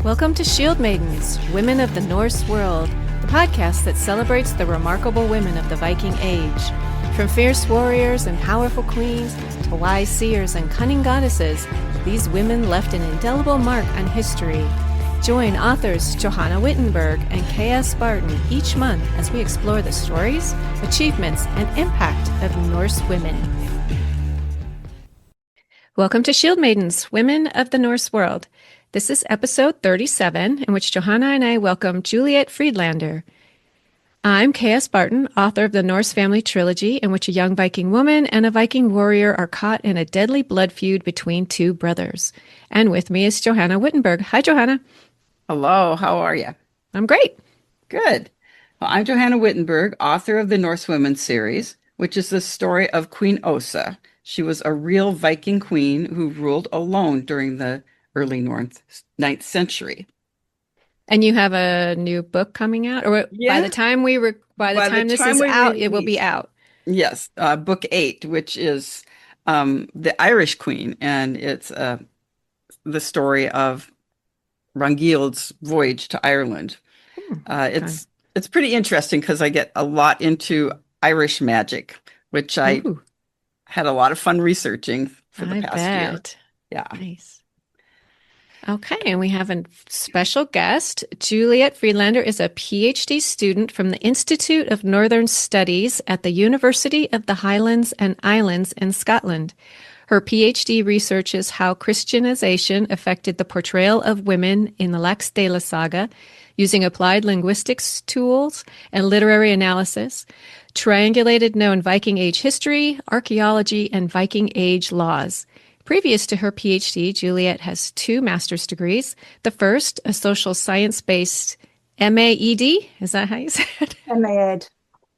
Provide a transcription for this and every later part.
Welcome to Shield Maidens, Women of the Norse World, the podcast that celebrates the remarkable women of the Viking Age. From fierce warriors and powerful queens to wise seers and cunning goddesses, these women left an indelible mark on history. Join authors Johanna Wittenberg and K.S. Barton each month as we explore the stories, achievements, and impact of Norse women. Welcome to Shield Maidens, Women of the Norse World. This is episode 37, in which Johanna and I welcome Juliette Friedlander. I'm K.S. Barton, author of the Norse family trilogy, in which a young Viking woman and a Viking warrior are caught in a deadly blood feud between two brothers. And with me is Johanna Wittenberg. Hi, Johanna. Hello, how are you? I'm great. Good. Well, I'm Johanna Wittenberg, author of the Norse Women series, which is the story of Queen Osa. She was a real Viking queen who ruled alone during the early ninth century. And you have a new book coming out, or Yeah. by the time this is out, it will be out. Yes, book 8, which is the Irish queen, and it's the story of Rangild's voyage to Ireland. It's pretty interesting because I get a lot into Irish magic, which I had a lot of fun researching for the past year. Yeah. Nice. Okay, and we have a special guest. Juliette Friedlander is a PhD student from the Institute of Northern Studies at the University of the Highlands and Islands in Scotland. Her PhD researches how Christianization affected the portrayal of women in the Laxdaela Saga, using applied linguistics tools and literary analysis, triangulated known Viking Age history, archaeology, and Viking Age laws. Previous to her PhD, Juliette has 2 master's degrees. The first, a social science-based MAED. Is that how you say it? MAED.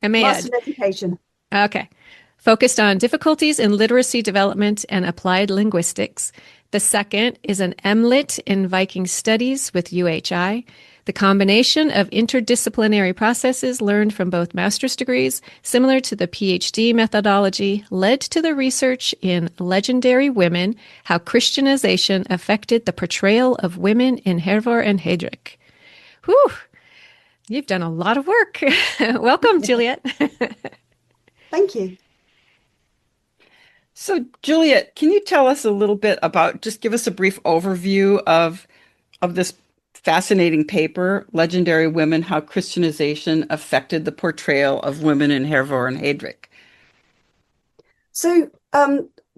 Master in Education. Okay. Focused on difficulties in literacy development and applied linguistics. The second is an MLit in Viking Studies with UHI. The combination of interdisciplinary processes learned from both master's degrees, similar to the PhD methodology, led to the research in Legendary Women, How Christianization Affected the Portrayal of Women in Hervor and Hedrik. Whew! You've done a lot of work. Welcome, Juliette. Thank you. So, Juliette, can you tell us a little bit about, just give us a brief overview of this fascinating paper, Legendary Women, How Christianization Affected the Portrayal of Women in Hervor and Hedrik? So,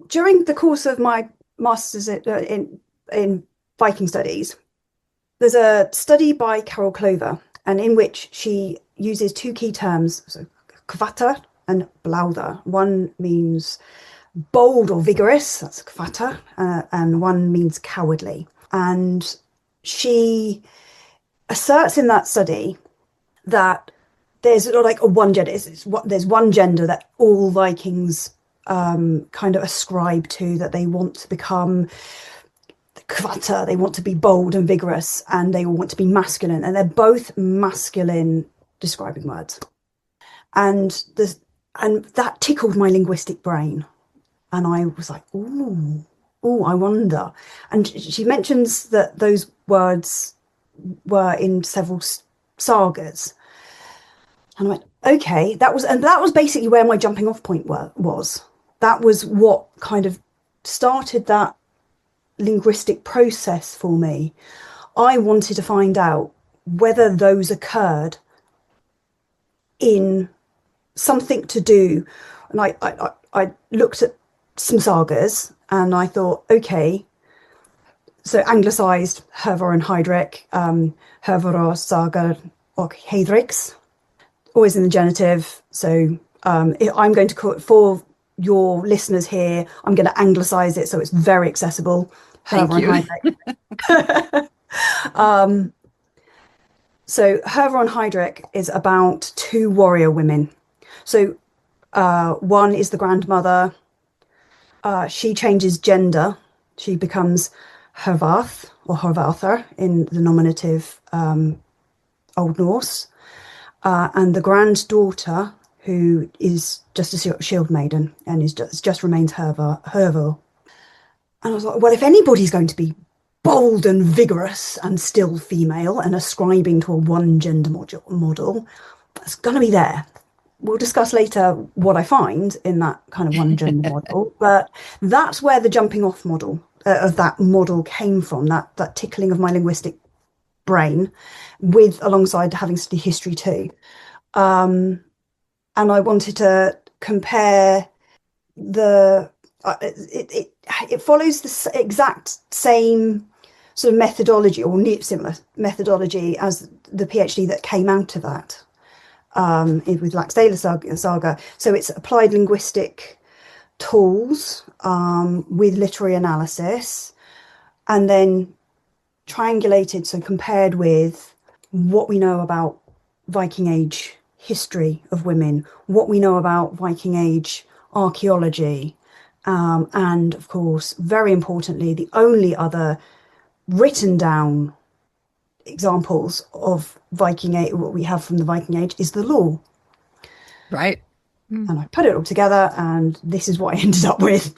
during the course of my master's in Viking Studies, there's a study by Carol Clover, and in which she uses 2 key terms, so kvata and blauda. One means bold or vigorous, that's kvata, and one means cowardly. And she asserts in that study that there's like a one gender. There's one gender that all Vikings kind of ascribe to, that they want to become kvata, they want to be bold and vigorous, and they all want to be masculine, and they're both masculine describing words. And that tickled my linguistic brain, and I was like, oh, I wonder. And she mentions that those words were in several sagas. And I went, okay, that was basically where my jumping off point was. That was what kind of started that linguistic process for me. I wanted to find out whether those occurred in something to do. And I looked at some sagas, and I thought, okay, so anglicised Hervor and Hedrik, Hervor, Saga, or Hedriks, always in the genitive. So I'm going to call it, for your listeners here, I'm going to anglicise it so it's very accessible. Hervor and Hedrik. So Hervor and Hedrik is about 2 warrior women. So one is the grandmother. She changes gender. She becomes Hervarth or Hervarthar in the nominative Old Norse. And the granddaughter, who is just a shield maiden and just remains Hervor. And I was like, well, if anybody's going to be bold and vigorous and still female and ascribing to a one gender model, that's going to be there. We'll discuss later what I find in that kind of one gender model, but that's where the jumping off model of that model came from, that tickling of my linguistic brain, with alongside having studied history too. And I wanted to compare the it follows the exact same sort of methodology, or similar methodology, as the PhD that came out of that, with Laxdaela Saga. So it's applied linguistic tools with literary analysis, and then triangulated, so compared with what we know about Viking Age history of women, what we know about Viking Age archaeology, and of course, very importantly, the only other written down examples of Viking Age, what we have from the Viking Age, is the law. Right. And I put it all together, and this is what I ended up with.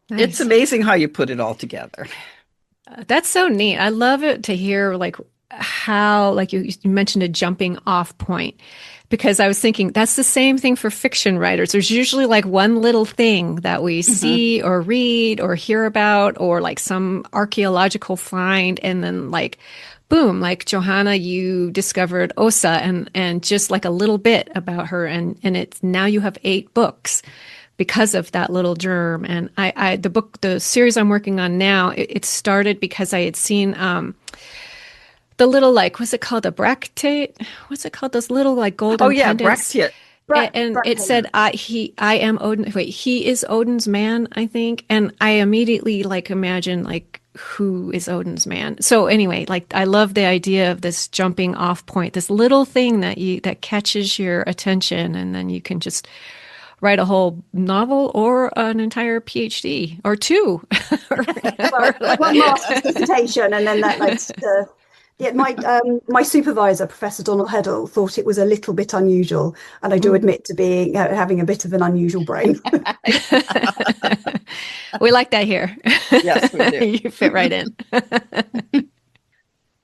Nice. It's amazing how you put it all together. That's so neat. I love it to hear like how, like you mentioned, a jumping off point, because I was thinking that's the same thing for fiction writers. There's usually like one little thing that we see or read or hear about, or like some archaeological find, and then like boom, like Johanna, you discovered Osa, and just like a little bit about her, and it's now you have 8 books because of that little germ. And the series I'm working on now, it started because I had seen the little, like, what's it called? A bractate? What's it called? Those little like golden pendants. Bracteate. And it said, I am Odin. Wait, he is Odin's man, I think. And I immediately like imagine like, who is Odin's man? So anyway, like I love the idea of this jumping off point, this little thing that catches your attention, and then you can just write a whole novel or an entire PhD or 2. One master's dissertation, and then that my supervisor, Professor Donald Heddle, thought it was a little bit unusual, and I do admit to being having a bit of an unusual brain. We like that here. Yes, we do. You fit right in.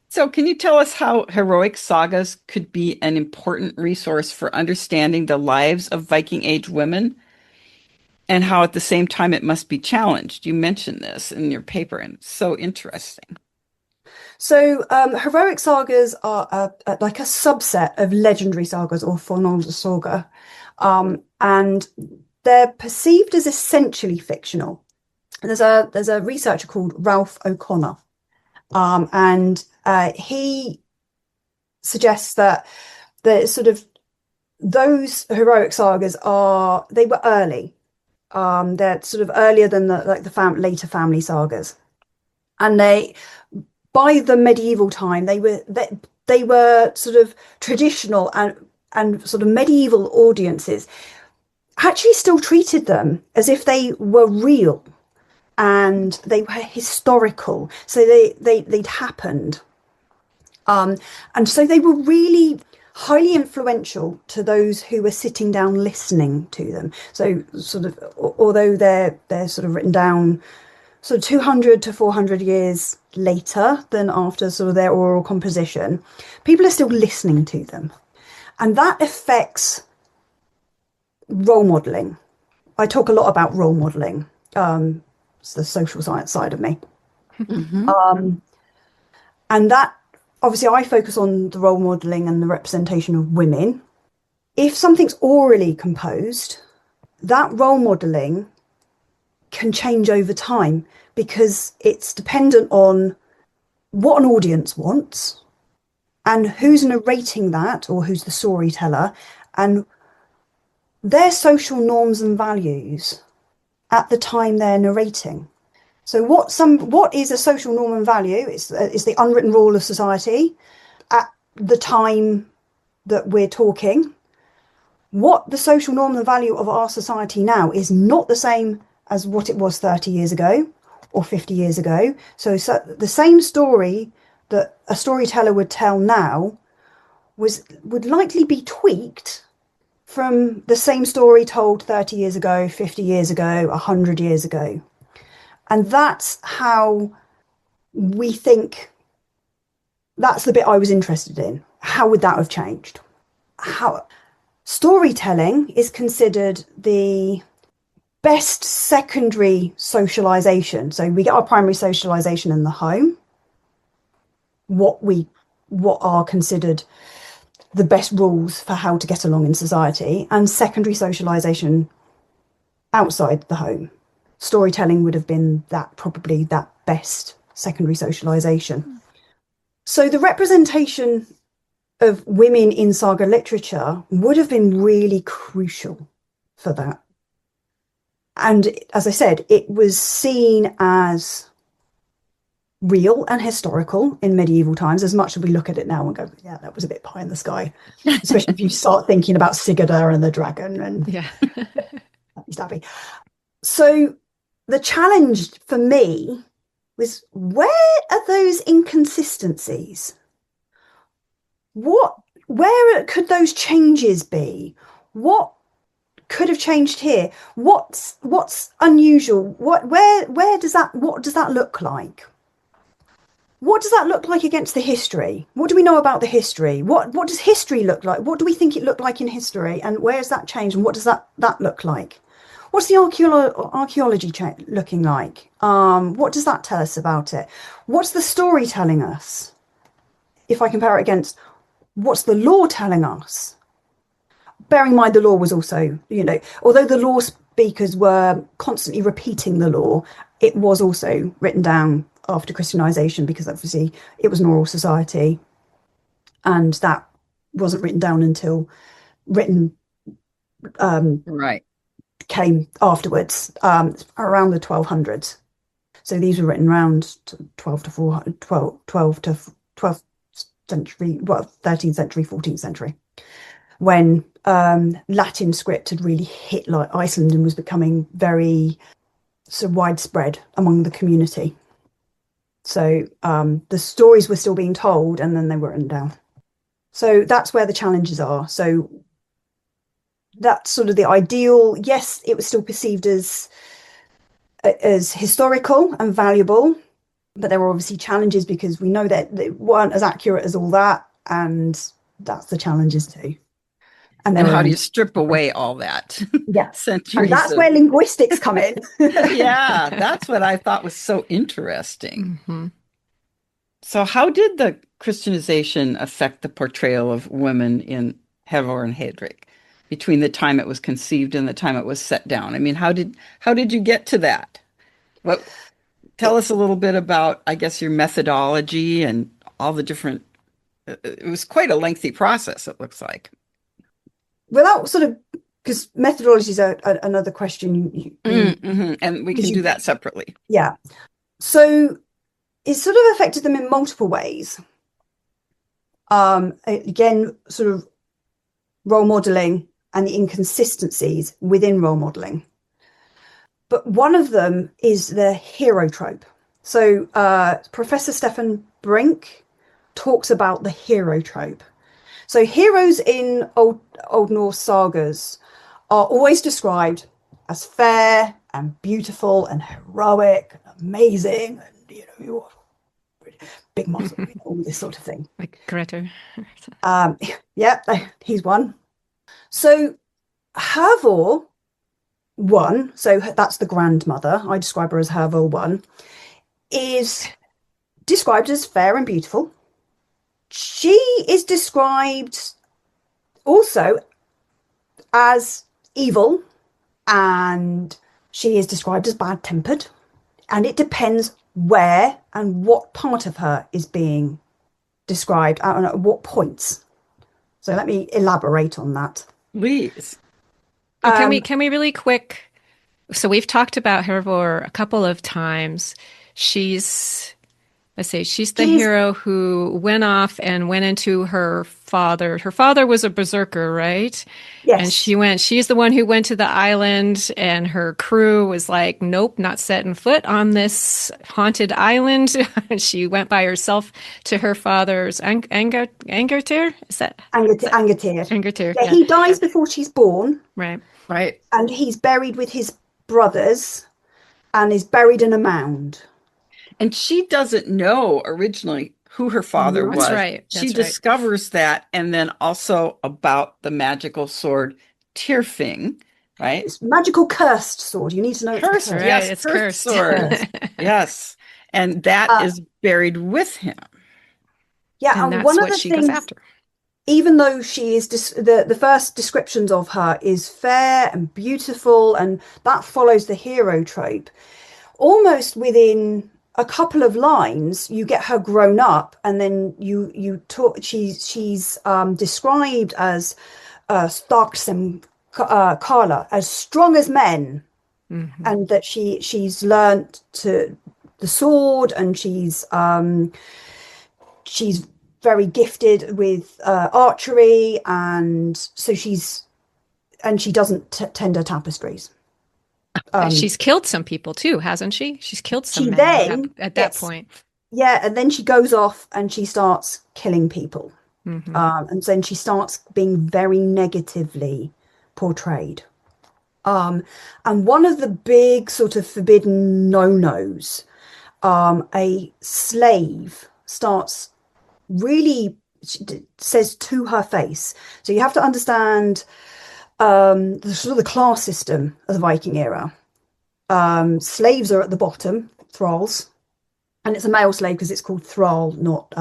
So can you tell us how heroic sagas could be an important resource for understanding the lives of Viking Age women, and how at the same time it must be challenged? You mentioned this in your paper, and it's so interesting. So heroic sagas are like a subset of legendary sagas, or Fornaldarsaga, and they're perceived as essentially fictional. There's a researcher called Ralph O'Connor, and he suggests that the sort of those heroic sagas they were early. They're sort of earlier than the later family sagas, and by the medieval time they were sort of traditional, and sort of medieval audiences actually still treated them as if they were real and they were historical, so they'd happened, and so they were really highly influential to those who were sitting down listening to them. So sort of, although they're sort of written down sort of 200 to 400 years later than after sort of their oral composition, people are still listening to them, and that affects role modeling. I talk a lot about role modeling. It's the social science side of me. And that, obviously, I focus on the role modeling and the representation of women. If something's orally composed, that role modeling can change over time, because it's dependent on what an audience wants and who's narrating that, or who's the storyteller, and their social norms and values at the time they're narrating. So what is a social norm and value? It's the unwritten rule of society at the time that we're talking. What the social norm and value of our society now is not the same as what it was 30 years ago or 50 years ago. So the same story that a storyteller would tell now would likely be tweaked from the same story told 30 years ago, 50 years ago, 100 years ago. And that's how we think that's the bit I was interested in. How would that have changed? How storytelling is considered the best secondary socialization. So we get our primary socialization in the home, what are considered the best rules for how to get along in society, and secondary socialization outside the home. Storytelling would have been probably that best secondary socialization. So the representation of women in saga literature would have been really crucial for that. And as I said, it was seen as real and historical in medieval times, as much as we look at it now and go, yeah, that was a bit pie in the sky, especially if you start thinking about Sigurd and the dragon and stabby. So the challenge for me was, where are those inconsistencies? Where could those changes be? What could have changed here? What's unusual? What does that look like? What does that look like against the history? What do we know about the history? What does history look like? What do we think it looked like in history? And where has that changed? And what does that look like? What's the archaeology looking like? What does that tell us about it? What's the story telling us? If I compare it against what's the law telling us? Bearing in mind the law was also, although the law speakers were constantly repeating the law, it was also written down after Christianization, because obviously it was an oral society, and that wasn't written down until written came afterwards, around the 1200s. So these were written around 12 to 12th century, 13th century, 14th century, when Latin script had really hit like Iceland and was becoming very sort of widespread among the community. So the stories were still being told, and then they were written down. So that's where the challenges are. So that's sort of the ideal. Yes, it was still perceived as historical and valuable, but there were obviously challenges because we know that they weren't as accurate as all that, and that's the challenges too. And how do you strip away all that? Yeah, centuries and that's where linguistics come in. Yeah, that's what I thought was so interesting. Mm-hmm. So how did the Christianization affect the portrayal of women in Hervor and Hedrik between the time it was conceived and the time it was set down? I mean, how did you get to that? Tell us a little bit about, I guess, your methodology and all the different. It was quite a lengthy process, it looks like. Without sort of, because methodologies are another question. Mm-hmm. And we can do that separately. Yeah. So it sort of affected them in multiple ways. Again, sort of role modeling and the inconsistencies within role modeling. But one of them is the hero trope. So Professor Stefan Brink talks about the hero trope. So heroes in Old Norse sagas are always described as fair and beautiful and heroic and amazing, and big muscle, all this sort of thing. Like Greta. Yeah, he's one. So Hervor 1, so that's the grandmother, I describe her as Hervor 1, is described as fair and beautiful. She is described also as evil, and she is described as bad-tempered, and it depends where and what part of her is being described and at what points. So let me elaborate on that. Please. Can we really quick? So we've talked about Hervor a couple of times. She's the hero who went off and went into her father. Her father was a berserker, right? Yes. And she's the one who went to the island, and her crew was like, nope, not setting foot on this haunted island. She went by herself to her father's Angertyr. Is that? Angertyr. Yeah, he dies before she's born. Right. And he's buried with his brothers and is buried in a mound. And she doesn't know originally who her father No. That's was. right. She That's right. discovers that, and then also about the magical sword Tyrfing, right? It's magical cursed sword. You need to know it's Cursed, cursed. Right. yes, It's cursed cursed. sword. Yes. And that Uh, is buried with him. yeah, And and that's one of what the she goes things, after. even though she is the first descriptions of her is fair and beautiful, and that follows the hero trope, almost within a couple of lines you get her grown up, and then you talk she's described as Starksem Carla, as strong as men, Hmm. and that she's learnt to the sword, and she's very gifted with archery, and so she doesn't tend her tapestries. She's killed some people too, hasn't she? She's killed some She men then at that gets, point. yeah, and then she goes off and she starts killing people. Hmm. And then she starts being very negatively portrayed. And one of the big sort of forbidden no-nos, a slave starts really says to her face. So you have to understand the sort of the class system of the Viking era. Slaves are at the bottom, thralls, and it's a male slave because it's called thrall, not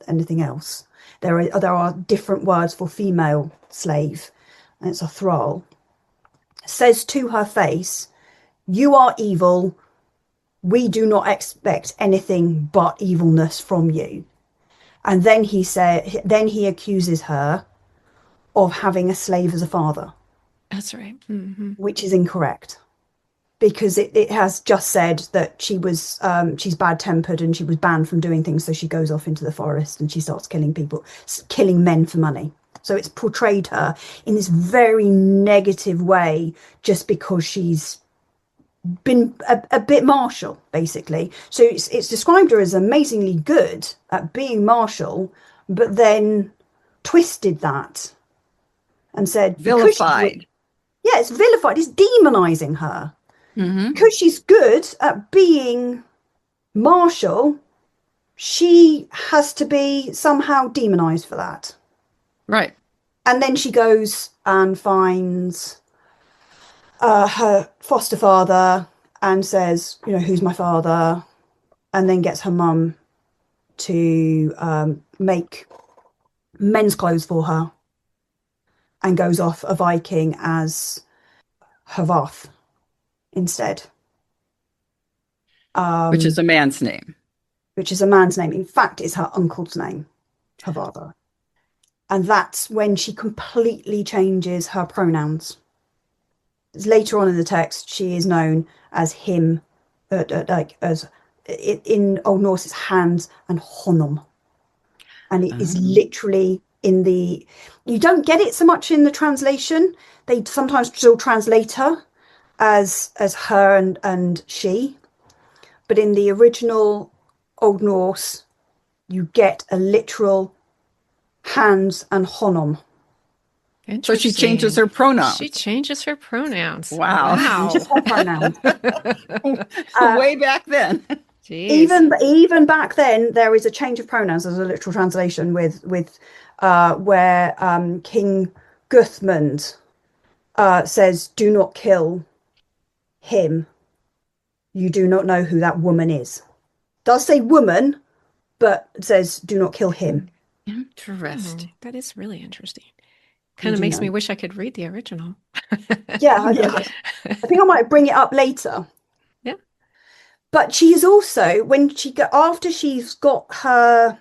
anything else. There are different words for female slave, and it's a thrall. Says to her face, "You are evil. We do not expect anything but evilness from you." And then he accuses her of having a slave as a father, That's right. Hmm. which is incorrect, because it has just said that she's bad tempered and she was banned from doing things. So she goes off into the forest and she starts killing people, killing men for money. So it's portrayed her in this very negative way just because she's been a bit martial, basically. So it's described her as amazingly good at being martial, but then twisted that and said because she's Vilified. yeah, it's vilified, it's demonizing her Mm-hmm. because she's good at being martial. She has to be somehow demonized for that. Right. And then she goes and finds her foster father and says, who's my father? And then gets her mum to make men's clothes for her and goes off a Viking as Hervor instead. Which is a man's name. Which is a man's name. In fact, it's her uncle's name, Hervor. And that's when she completely changes her pronouns. Later on in the text, she is known as him, like as in Old Norse, it's hands and honum. And it is literally you don't get it so much in the translation. They sometimes still translate her as her and she, but in the original Old Norse, you get a literal hands and honum. So she changes her pronouns. She changes her pronouns. Wow. Changes her pronouns. Way back then. Jeez. Even back then, there is a change of pronouns as a literal translation with where King Guthmund says, "Do not kill him. You do not know who that woman is." Does say woman, but says, "Do not kill him." Interesting. That is really interesting. Kind of makes me wish I could read the original. Yeah, I think I might bring it up later. Yeah. But she is also, after she's got her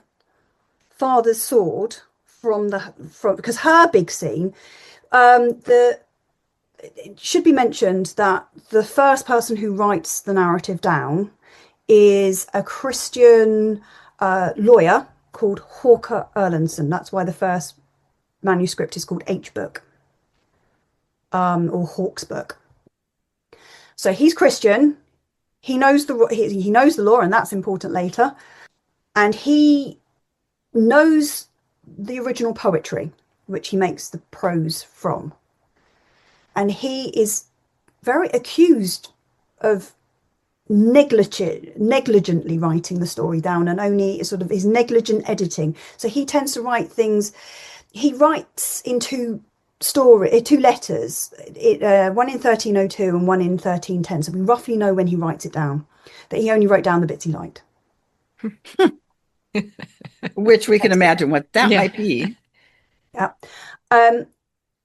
father's sword from because her big scene, it should be mentioned that the first person who writes the narrative down is a Christian lawyer called Hawker Erlandson. That's why the first manuscript is called H book, or Hawk's book. So he's Christian. He knows the law, and that's important later. And he knows the original poetry, which he makes the prose from. And he is very accused of negligently writing the story down, and only sort of his negligent editing. So he tends to write things. He writes in two letters, one in 1302 and one in 1310. So we roughly know when he writes it down, that he only wrote down the bits he liked. Which we can imagine what that might be. Yeah.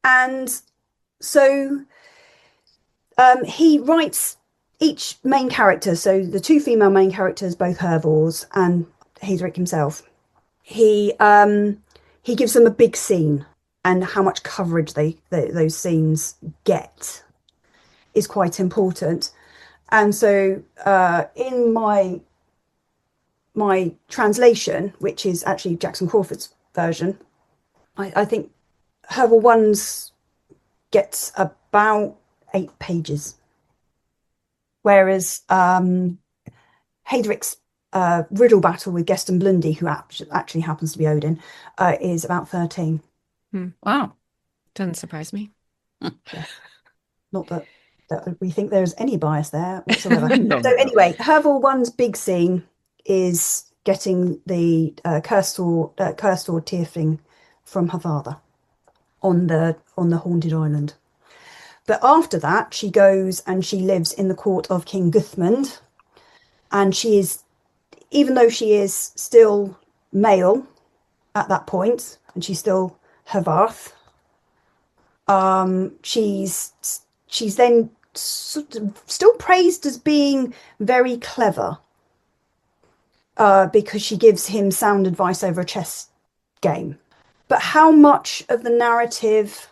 And so he writes each main character, so the two female main characters, both Hervors and Hedrik himself, he gives them a big scene, and how much coverage those scenes get is quite important. And so in my translation, which is actually Jackson Crawford's version, I think Hervor One's gets about 8 pages, whereas Hedrik's riddle battle with Geston Blundi, who actually happens to be Odin, is about 13. Wow. Doesn't surprise me. Yeah. Not that we think there's any bias there whatsoever. No. So anyway, Hervor One's big scene is getting the cursed sword Tyrfing from her father on the haunted island. But after that, she goes and she lives in the court of King Guthmund, and she is, even though she is still male at that point, and she's still Hervarth, she's then sort of still praised as being very clever, because she gives him sound advice over a chess game. But how much of the narrative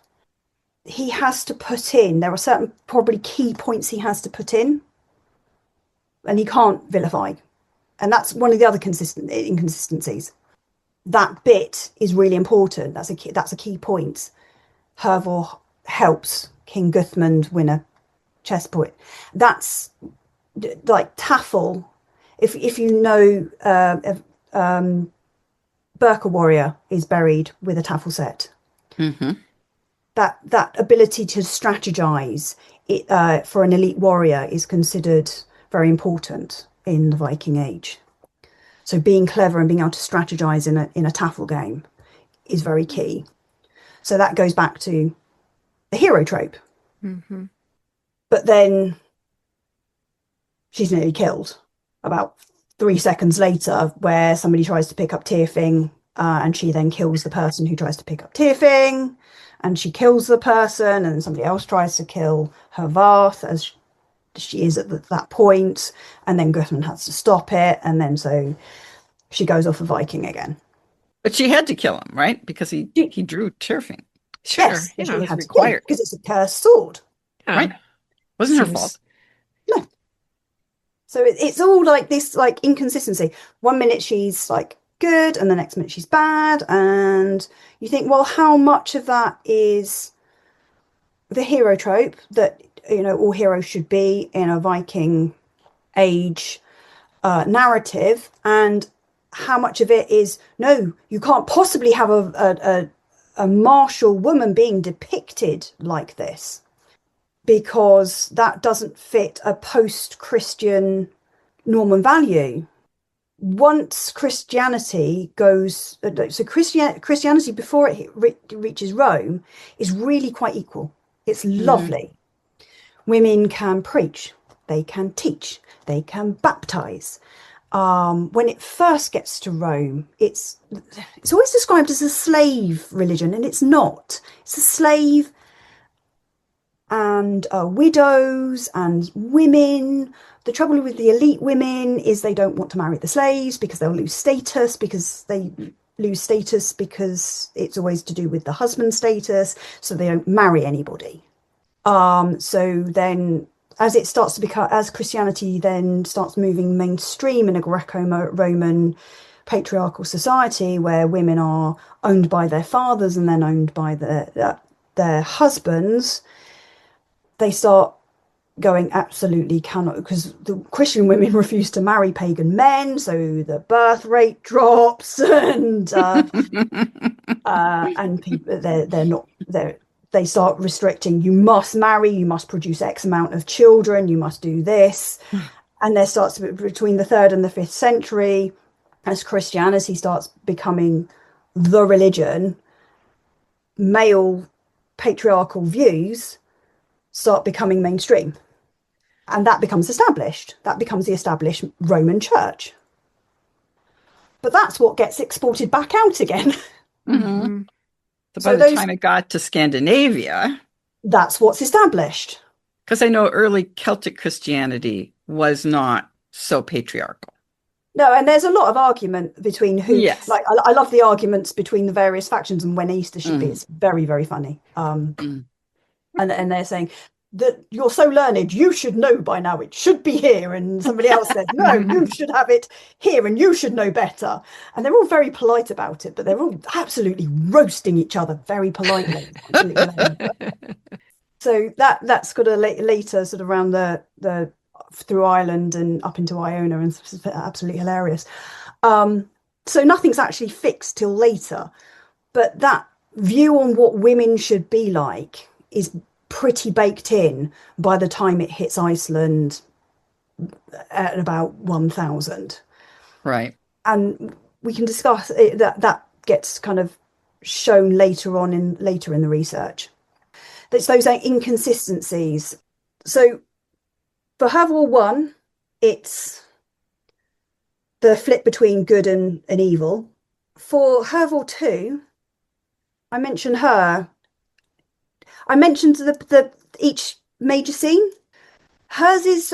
he has to put in, there are certain probably key points he has to put in, and he can't vilify. And that's one of the other inconsistencies. That bit is really important. That's a key point. Hervor helps King Guthmund win a chess point. That's like Taffel. If you know, Berka Warrior is buried with a Taffel set. Mm-hmm. That ability to strategize for an elite warrior is considered very important in the Viking Age. So being clever and being able to strategize in a Taffel game is very key. So that goes back to the hero trope. Mm-hmm. But then she's nearly killed about 3 seconds later, where somebody tries to pick up Tyrfing, and she then kills the person who tries to pick up Tyrfing, and she kills the person, and somebody else tries to kill Hervarth, as she is at that point, and then Guthmund has to stop it, and then so she goes off a Viking again. But she had to kill him, right? Because he drew Tyrfing. Sure. Yes, Yeah. she had to required. kill him because it's a cursed sword. Yeah. Right? Wasn't her fault. No. So it's all like this, like inconsistency. 1 minute she's like good, and the next minute she's bad, and you think, well, how much of that is the hero trope that, you know, all heroes should be in a Viking Age narrative, and how much of it is, no, you can't possibly have a martial woman being depicted like this, because that doesn't fit a post-Christian Norman value. Once Christianity goes, so Christianity before it reaches Rome is really quite equal. It's lovely. Women can preach, they can teach, they can baptize. When it first gets to Rome, it's always described as a slave religion, and it's not. It's a slave and widows and women. The trouble with the elite women is they don't want to marry the slaves because they'll lose status, because it's always to do with the husband status, so they don't marry anybody. So then as Christianity then starts moving mainstream in a Greco-Roman patriarchal society where women are owned by their fathers and then owned by their husbands, they start going, absolutely cannot, because the Christian women refuse to marry pagan men, so the birth rate drops, and people they start restricting. You must marry, you must produce X amount of children, you must do this. And there starts to be, between the 3rd and the 5th century, as Christianity starts becoming the religion, male patriarchal views start becoming mainstream. And that becomes established. That becomes the established Roman Church. But that's what gets exported back out again. Mm-hmm. So So by the time it got to Scandinavia, that's what's established. because I know early Celtic Christianity was not so patriarchal. No, and there's a lot of argument between who, Yes. like, I love the arguments between the various factions and when Easter should be. It's very, very funny. And they're saying that you're so learned, you should know by now, it should be here. And somebody else says, no, you should have it here and you should know better. And they're all very polite about it, but they're all absolutely roasting each other very politely. So that's got a later sort of around the through Ireland and up into Iona, and it's absolutely hilarious. So nothing's actually fixed till later, but that view on what women should be like is pretty baked in by the time it hits Iceland at about 1000. Right. And we can discuss it, that gets kind of shown later in the research. There's those inconsistencies. So for Hervor 1, it's the flip between good and evil. For Hervor 2, I mentioned her. I mentioned the each major scene. Hers is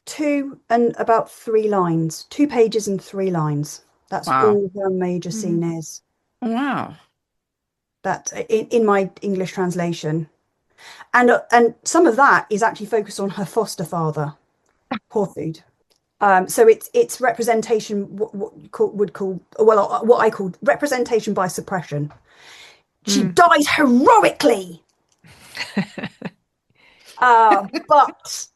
2 and about 3 lines, 2 pages and 3 lines. That's all her major scene is. Wow. That in my English translation. And some of that is actually focused on her foster father, Horthud. So it's representation, what I call representation by suppression. She dies heroically, but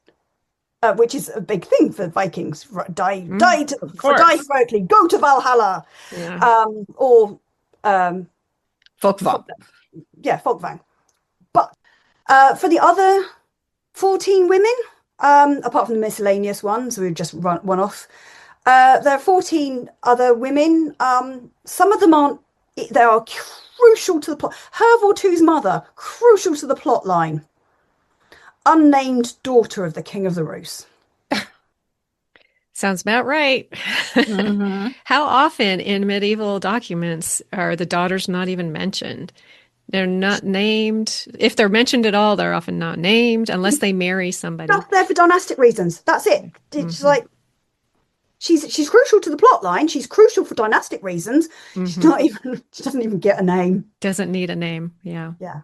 which is a big thing for Vikings. Die heroically, go to Valhalla, or Folkvang. Folkvang. But for the other 14 women, apart from the miscellaneous ones, we've just run one off. There are 14 other women. Some of them aren't. They are crucial to the plot. Hervor 2's mother, crucial to the plot line. Unnamed daughter of the King of the Rus. Sounds about right. How often in medieval documents are the daughters not even mentioned? They're not named. If they're mentioned at all, they're often not named unless they marry somebody. That's there for dynastic reasons. That's it. It's like she's crucial to the plot line. She's crucial for dynastic reasons. She's not even. She doesn't even get a name. Doesn't need a name. Yeah. Yeah.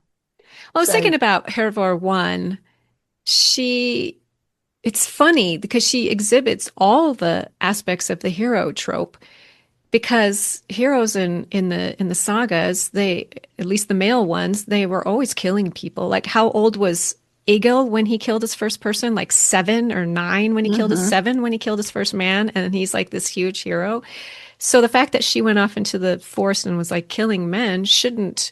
Well, I was thinking about Hervor 1. It's funny because she exhibits all the aspects of the hero trope, because heroes in the sagas, they, at least the male ones, they were always killing people. Like, how old was Egil when he killed his first person? Like 7 or 9 when he killed his first man, and he's like this huge hero. So the fact that she went off into the forest and was like killing men shouldn't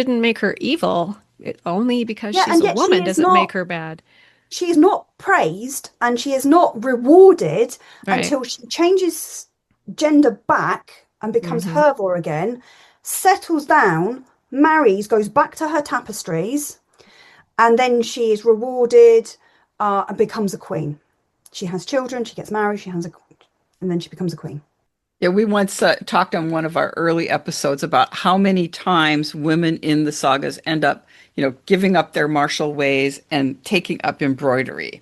make her evil. Only because she's a woman doesn't make her bad. She is not praised and she is not rewarded until she changes gender back and becomes Hervor again, settles down, marries, goes back to her tapestries, and then she is rewarded and becomes a queen. She has children, she gets married, and then she becomes a queen. Yeah, we once talked on one of our early episodes about how many times women in the sagas end up, giving up their martial ways and taking up embroidery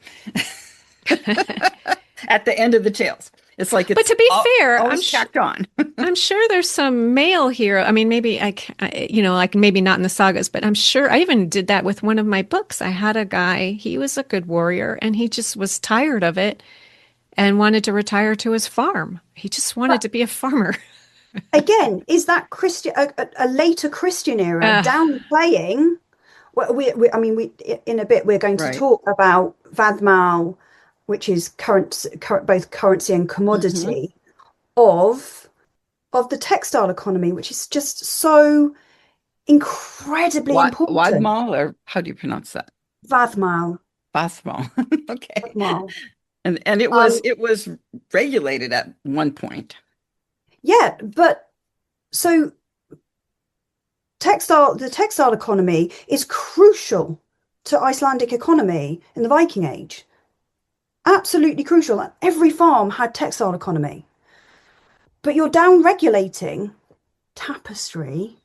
at the end of the tales. It's like, but to be fair, I'm tacked on. I'm sure there's some male hero. I mean, maybe like maybe not in the sagas, but I'm sure I even did that with one of my books. I had a guy, he was a good warrior, and he just was tired of it and wanted to retire to his farm. He just wanted to be a farmer. Again, is that Christian a later Christian era downplaying? Well, we in a bit we're going to talk about Vadmal, which is both currency and commodity of the textile economy, which is just so incredibly important. Vadmal, or how do you pronounce that? Vadmal. Vadmal. Okay. Vadmal. And it was regulated at one point. Yeah, but so the textile economy is crucial to Icelandic economy in the Viking Age. Absolutely crucial. Every farm had textile economy. But you're down regulating tapestry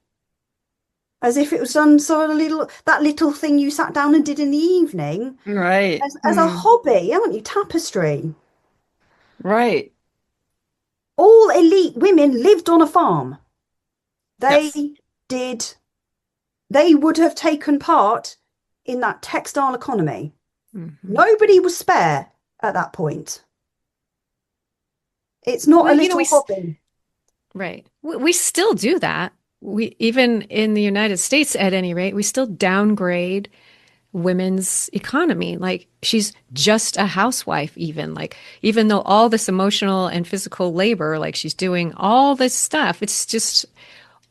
as if it was done sort of that little thing you sat down and did in the evening Right. as a hobby, haven't you? Tapestry. Right. All elite women lived on a farm. They Yes. did, they would have taken part in that textile economy. Nobody was spare at that point. It's not Well, a little hobby. right. We still do that. We even in the United States, at any rate, we still downgrade women's economy. Like she's just a housewife, even like even though all this emotional and physical labor, like she's doing all this stuff, it's just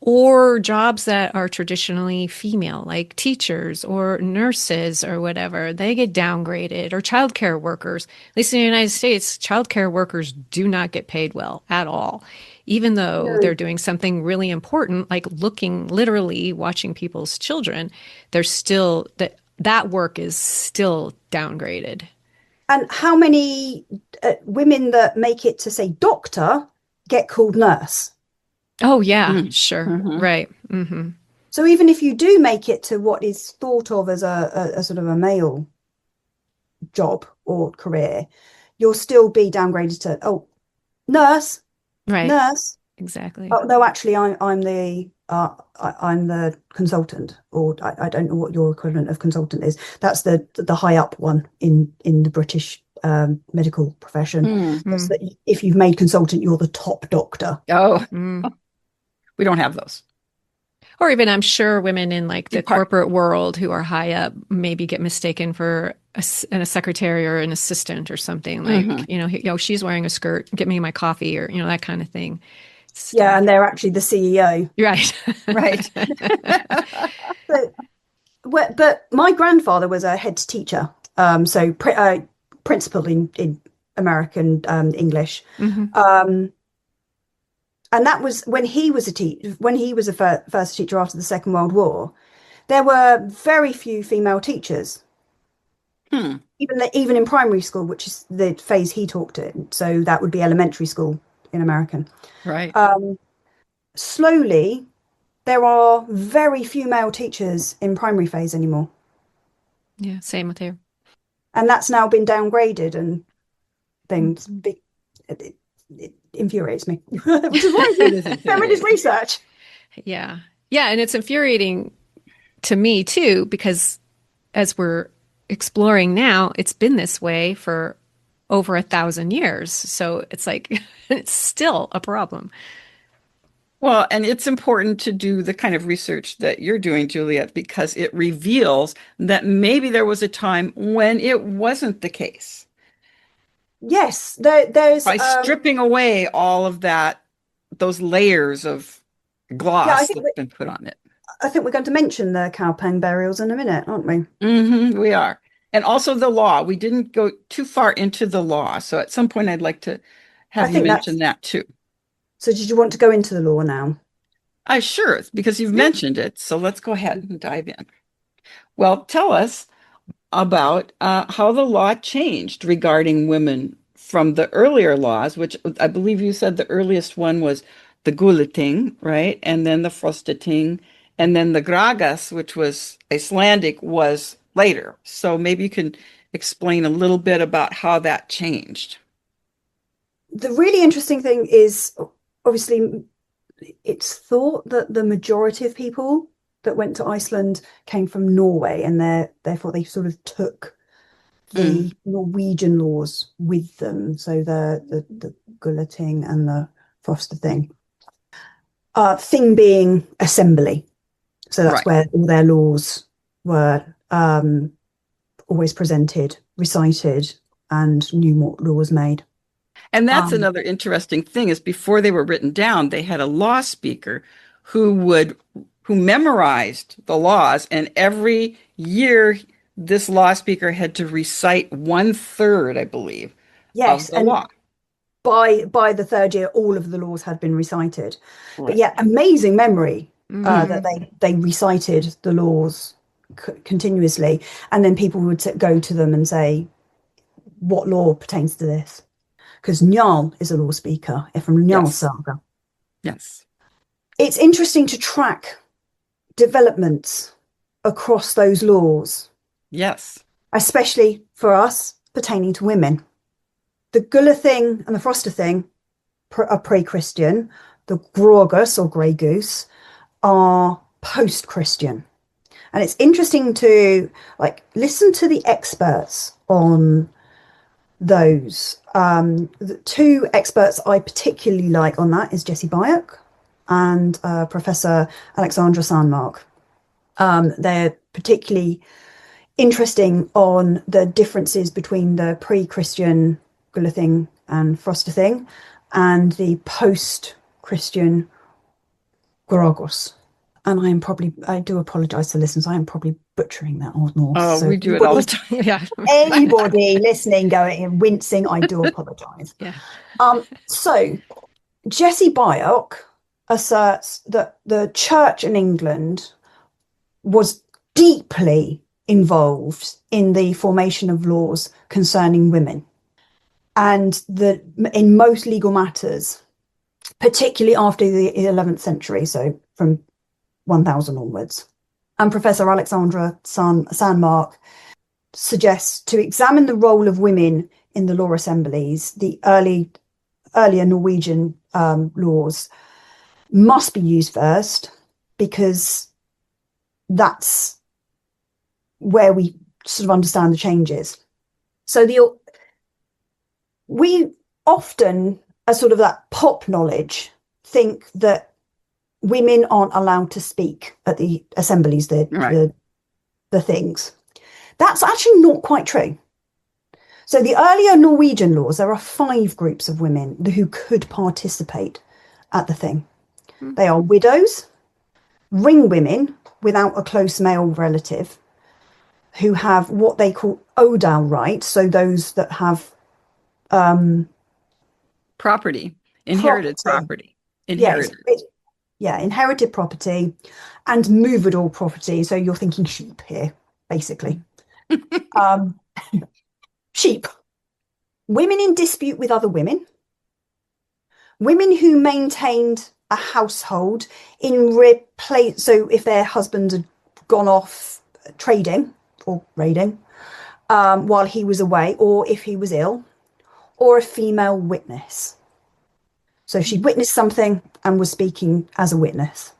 or jobs that are traditionally female, like teachers or nurses or whatever, they get downgraded, or childcare workers. At least in the United States, childcare workers do not get paid well at all, even though No. they're doing something really important, like looking literally watching people's children. They're still that work is still downgraded. And how many women that make it to say doctor get called nurse? Oh, yeah, Mm. sure. Mhm. Right. Hmm. So even if you do make it to what is thought of as a sort of a male job or career, you'll still be downgraded to, oh, nurse, Right. nurse. Exactly. Oh, no, actually, I'm the consultant, or I don't know what your equivalent of consultant is. That's the high up one in the British medical profession. Mm. That's that if you've made consultant, you're the top doctor. Oh, Mm. we don't have those. Or even I'm sure women in like the Depart- corporate world who are high up maybe get mistaken for a secretary or an assistant or something like, Mhm. She's wearing a skirt, get me my coffee or, that kind of thing. Yeah, Still. and they're actually the CEO. Right. Right. But my grandfather was a head teacher, so principal in American English. Hmm. And that was when he was a first teacher after the Second World War. There were very few female teachers, Hmm. even in primary school, which is the phase he taught in. So that would be elementary school in American. Right. Slowly, there are very few male teachers in primary phase anymore, Yeah, same with here. and that's now been downgraded and things. Mhm. It infuriates me, which is why I It is do feminist research. Yeah. Yeah, and it's infuriating to me too, because as we're exploring now, it's been this way for over 1,000 years. So it's like it's still a problem. Well, and it's important to do the kind of research that you're doing, Juliette, because it reveals that maybe there was a time when it wasn't the case. Yes, there's By stripping away all of that, those layers of yeah, gloss that's been put on it. I think we're going to mention the cowpen burials in a minute, aren't we? We are. And also the law. We didn't go too far into the law. So at some point, I'd like to I have you think mention that's that too. so. Did you want to go into the law now? I sure, because you've Yeah. mentioned it. So let's go ahead and dive in. Well, tell us about how the law changed regarding women from the earlier laws, which I believe you said the earliest one was the Gulating, right? And then the Frostating, and then the Gragas, which was Icelandic, was later. So maybe you can explain a little bit about how that changed. The really interesting thing is obviously it's thought that the majority of people that went to Iceland came from Norway, and therefore they sort of took Mm, the Norwegian laws with them. So the Gulating and the Frosta thing. Thing being assembly. So that's right. where all their laws were always presented, recited, and new laws made. And that's Um, another interesting thing is before they were written down, they had a law speaker who memorized the laws, and every year this law speaker had to recite one third, I believe, of Yes, the and law. by the third year, all of the laws had been recited. But Right. yeah, amazing memory that Mhm. they recited the laws continuously, and then people would go to them and say, "What law pertains to this?" Because Njal is a law speaker from Njal Yes. Saga. Yes. It's interesting to track developments across those laws, Yes. especially for us pertaining to women. The Gullah thing and the Froster thing are pre-Christian. The Grogus or Grey Goose are post-Christian. And it's interesting to listen to the experts on those. The two experts I particularly like on that is Jessie Byock and Professor Alexandra Sandmark. They're particularly interesting on the differences between the pre-Christian Gullah thing and Froster thing and the post-Christian Gorgos. And I do apologise to listeners, I am probably butchering that Old Norse. Oh, So we do it all the time. Yeah. anybody listening, going and wincing, I do apologise. Yeah. So Jessie Byock asserts that the church in England was deeply involved in the formation of laws concerning women, and that in most legal matters, particularly after the 11th century, so from 1000 onwards. And Professor Alexandra Sandmark suggests to examine the role of women in the law assemblies. The earlier Norwegian laws must be used first, because that's where we sort of understand the changes. So we often, as sort of that pop knowledge, think that women aren't allowed to speak at the assemblies, the things. That's actually not quite true. So the earlier Norwegian laws, there are 5 groups of women who could participate at the thing. They are widows, ring women without a close male relative, who have what they call odal rights, so those that have Property, inherited property, inherited. Inherited property and movable property. So you're thinking sheep here, basically. Sheep. Women in dispute with other women. Women who maintained a household in replace. So if their husband had gone off trading or raiding while he was away, or if he was ill, or a female witness. So she witnessed something and was speaking as a witness.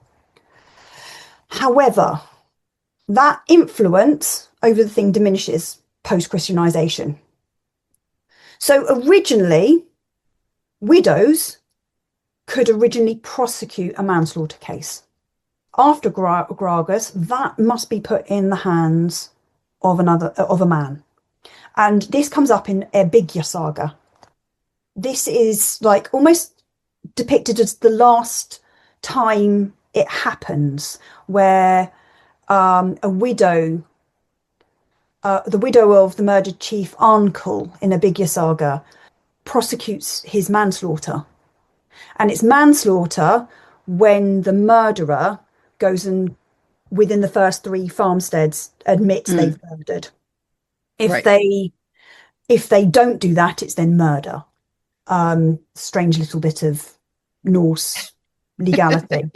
However, that influence over the thing diminishes post-Christianization. So originally, widows could originally prosecute a manslaughter case. After Gragas, that must be put in the hands of a man. And this comes up in Erbygja Saga. This is like almost depicted as the last time it happens, where a widow, the widow of the murdered chief Arnkell in Erbygja Saga, prosecutes his manslaughter. And it's manslaughter when the murderer goes and, within the first 3 farmsteads, admits they've murdered. If they don't do that, it's then murder. Strange little bit of Norse legality.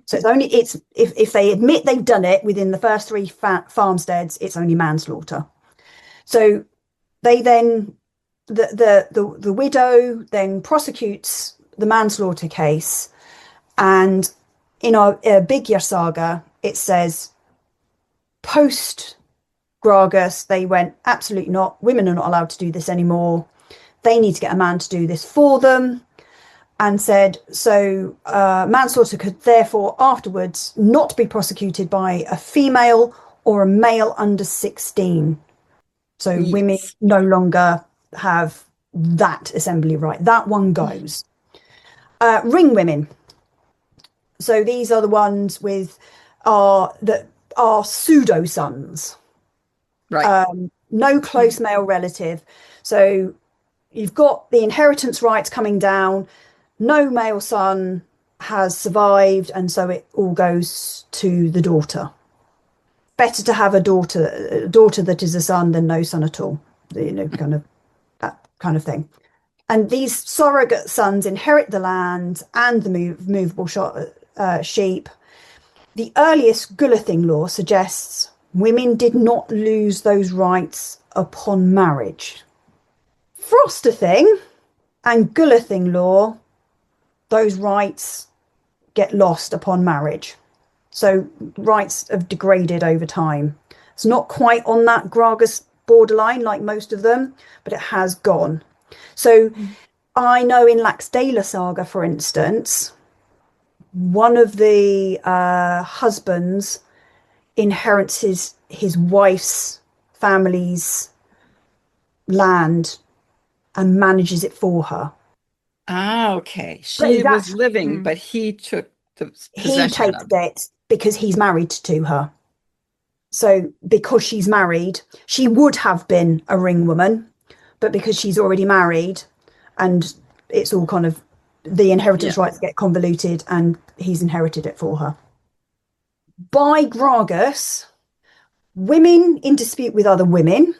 So it's if they admit they've done it within the first 3 farmsteads, it's only manslaughter. So they then the widow then prosecutes the manslaughter case, and in our Bigger Saga, it says post Gragas, they went, absolutely not. Women are not allowed to do this anymore. They need to get a man to do this for them. And said, so manslaughter could therefore afterwards not be prosecuted by a female or a male under 16. So women no longer have that assembly right. That one goes. Ring women. So these are the ones that are pseudo sons. Right. No close male relative. So you've got the inheritance rights coming down. No male son has survived, and so it all goes to the daughter. Better to have a daughter that is a son than no son at all. Kind of that kind of thing. And these surrogate sons inherit the land and the movable sheep. The earliest Gulathing law suggests women did not lose those rights upon marriage. Frostathing and Gulathing law, those rights get lost upon marriage. So rights have degraded over time. It's not quite on that Gragas borderline like most of them, but it has gone. So I know in Laxdaela Saga, for instance, one of the husbands inherits his wife's family's land and manages it for her. Ah, okay. She was living, but he took the possession. He takes it because he's married to her. So because she's married, she would have been a ring woman, but because she's already married, and it's all kind of, the inheritance rights get convoluted, and he's inherited it for her. By Gragas, women in dispute with other women,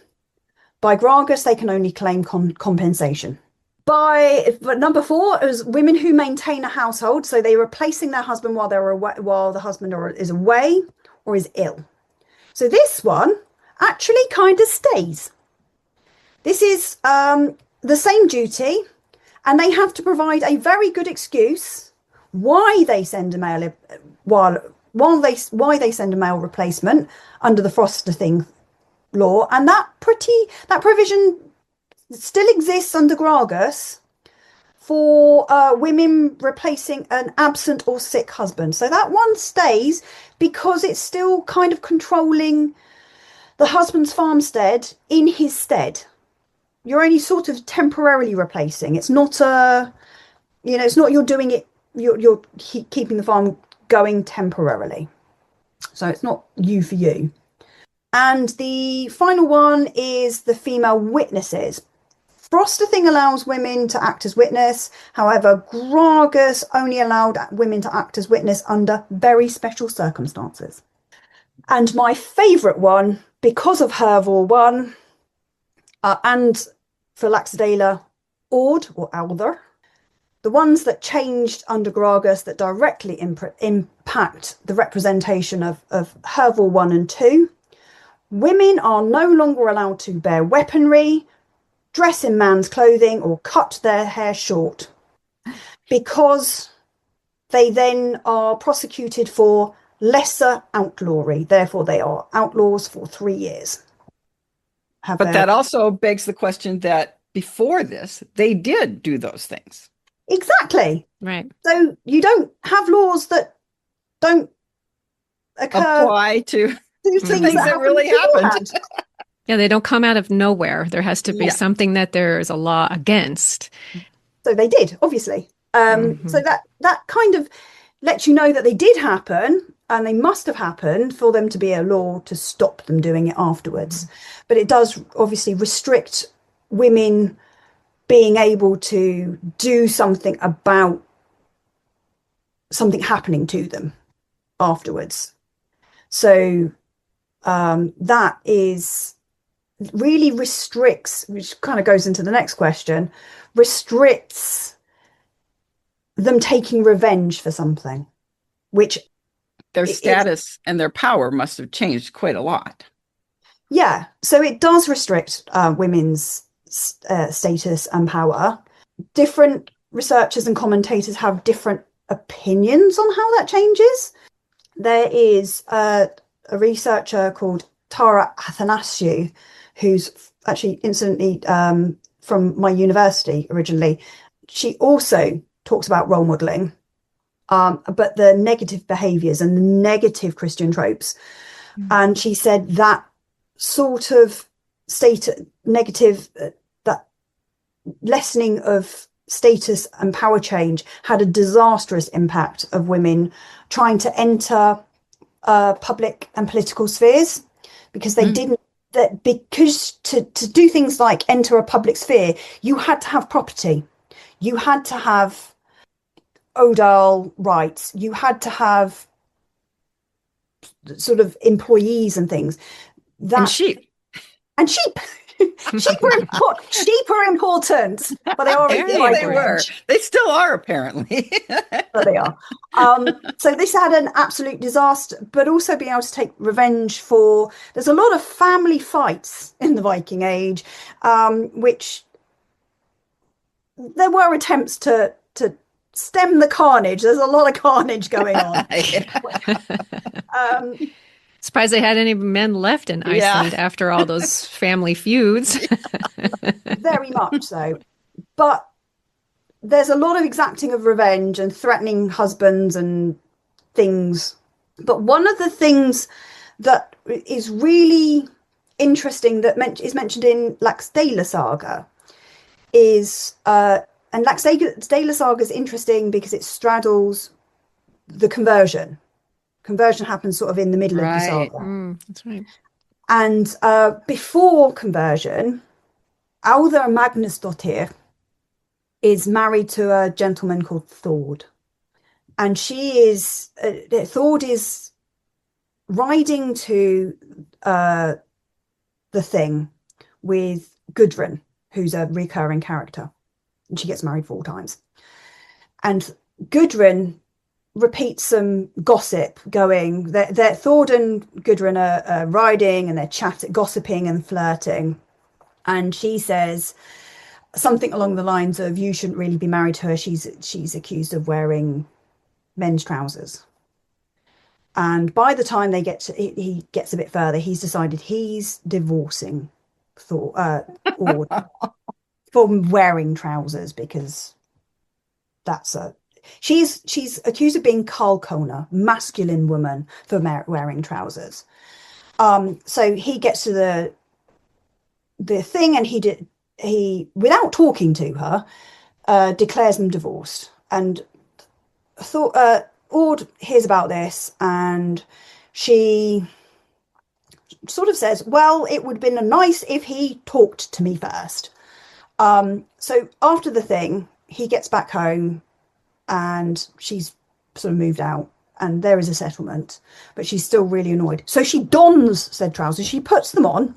by Gragas, they can only claim compensation. But number 4 is women who maintain a household, so they're replacing their husband while the husband is away or is ill. So this one actually kind of stays. This is the same duty, and they have to provide a very good excuse why they send a male why they send a male replacement under the Frostathing law, and that provision still exists under Gragas for women replacing an absent or sick husband. So that one stays because it's still kind of controlling the husband's farmstead in his stead. You're only sort of temporarily replacing. It's not it's not you're doing it, you're keeping the farm going temporarily. So it's not you for you. And the final one is the female witnesses. Frostathing allows women to act as witness. However, Gragas only allowed women to act as witness under very special circumstances. And my favourite one, because of Hervor 1, and for Laxdaela, Ord or Aldher, the ones that changed under Gragas that directly impact the representation of Hervor 1 and 2, women are no longer allowed to bear weaponry, dress in man's clothing, or cut their hair short, because they then are prosecuted for lesser outlawry. Therefore, they are outlaws for 3 years. But that also begs the question that before this, they did do those things. Exactly. Right. So you don't have laws that don't apply to things that really happened. Yeah, they don't come out of nowhere. There has to be something that there is a law against. So they did, obviously. So that kind of lets you know that they did happen, and they must have happened for them to be a law to stop them doing it afterwards. But it does obviously restrict women being able to do something about something happening to them afterwards. So that is really restricts, which kind of goes into the next question, restricts them taking revenge for something, which their status and their power must have changed quite a lot. Yeah, so it does restrict women's status and power. Different researchers and commentators have different opinions on how that changes. There is a researcher called Tara Athanasiou, who's actually incidentally from my university originally. She also talks about role modelling, but the negative behaviours and the negative Christian tropes. And she said that sort of negative, that lessening of status and power change had a disastrous impact of women trying to enter public and political spheres, because they didn't that because to do things like enter a public sphere, you had to have property, you had to have odal rights, you had to have sort of employees and things. And sheep. And sheep. Sheep are important, but they are Very like They were. They still are, apparently. but they are. So this had an absolute disaster, but also being able to take revenge for. There's a lot of family fights in the Viking Age, which there were attempts to stem the carnage. There's a lot of carnage going on. Surprised they had any men left in Iceland after all those family feuds. Very much so. But there's a lot of exacting of revenge and threatening husbands and things. But one of the things that is really interesting that is mentioned in Laxdaela Saga is, and Laxdaela Saga is interesting because it straddles the conversion. Conversion happens sort of in the middle of the saga. That's right. And before conversion, Alda Magnusdottir is married to a gentleman called Thord. And Thord is riding to the thing with Gudrun, who's a recurring character. And she gets married 4 times. And Gudrun repeats some gossip going. Thord and Gudrun are riding and they're gossiping and flirting. And she says something along the lines of, "You shouldn't really be married to her. She's accused of wearing men's trousers." And by the time he gets a bit further, he's decided he's divorcing Ord for wearing trousers, because she's accused of being Karlkona, masculine woman, for wearing trousers. So he gets to the thing, and he without talking to her declares them divorced. And Ord hears about this, and she sort of says, "Well, it would have been nice if he talked to me first." So after the thing, he gets back home, and she's sort of moved out, and there is a settlement, but she's still really annoyed. So she dons said trousers, she puts them on,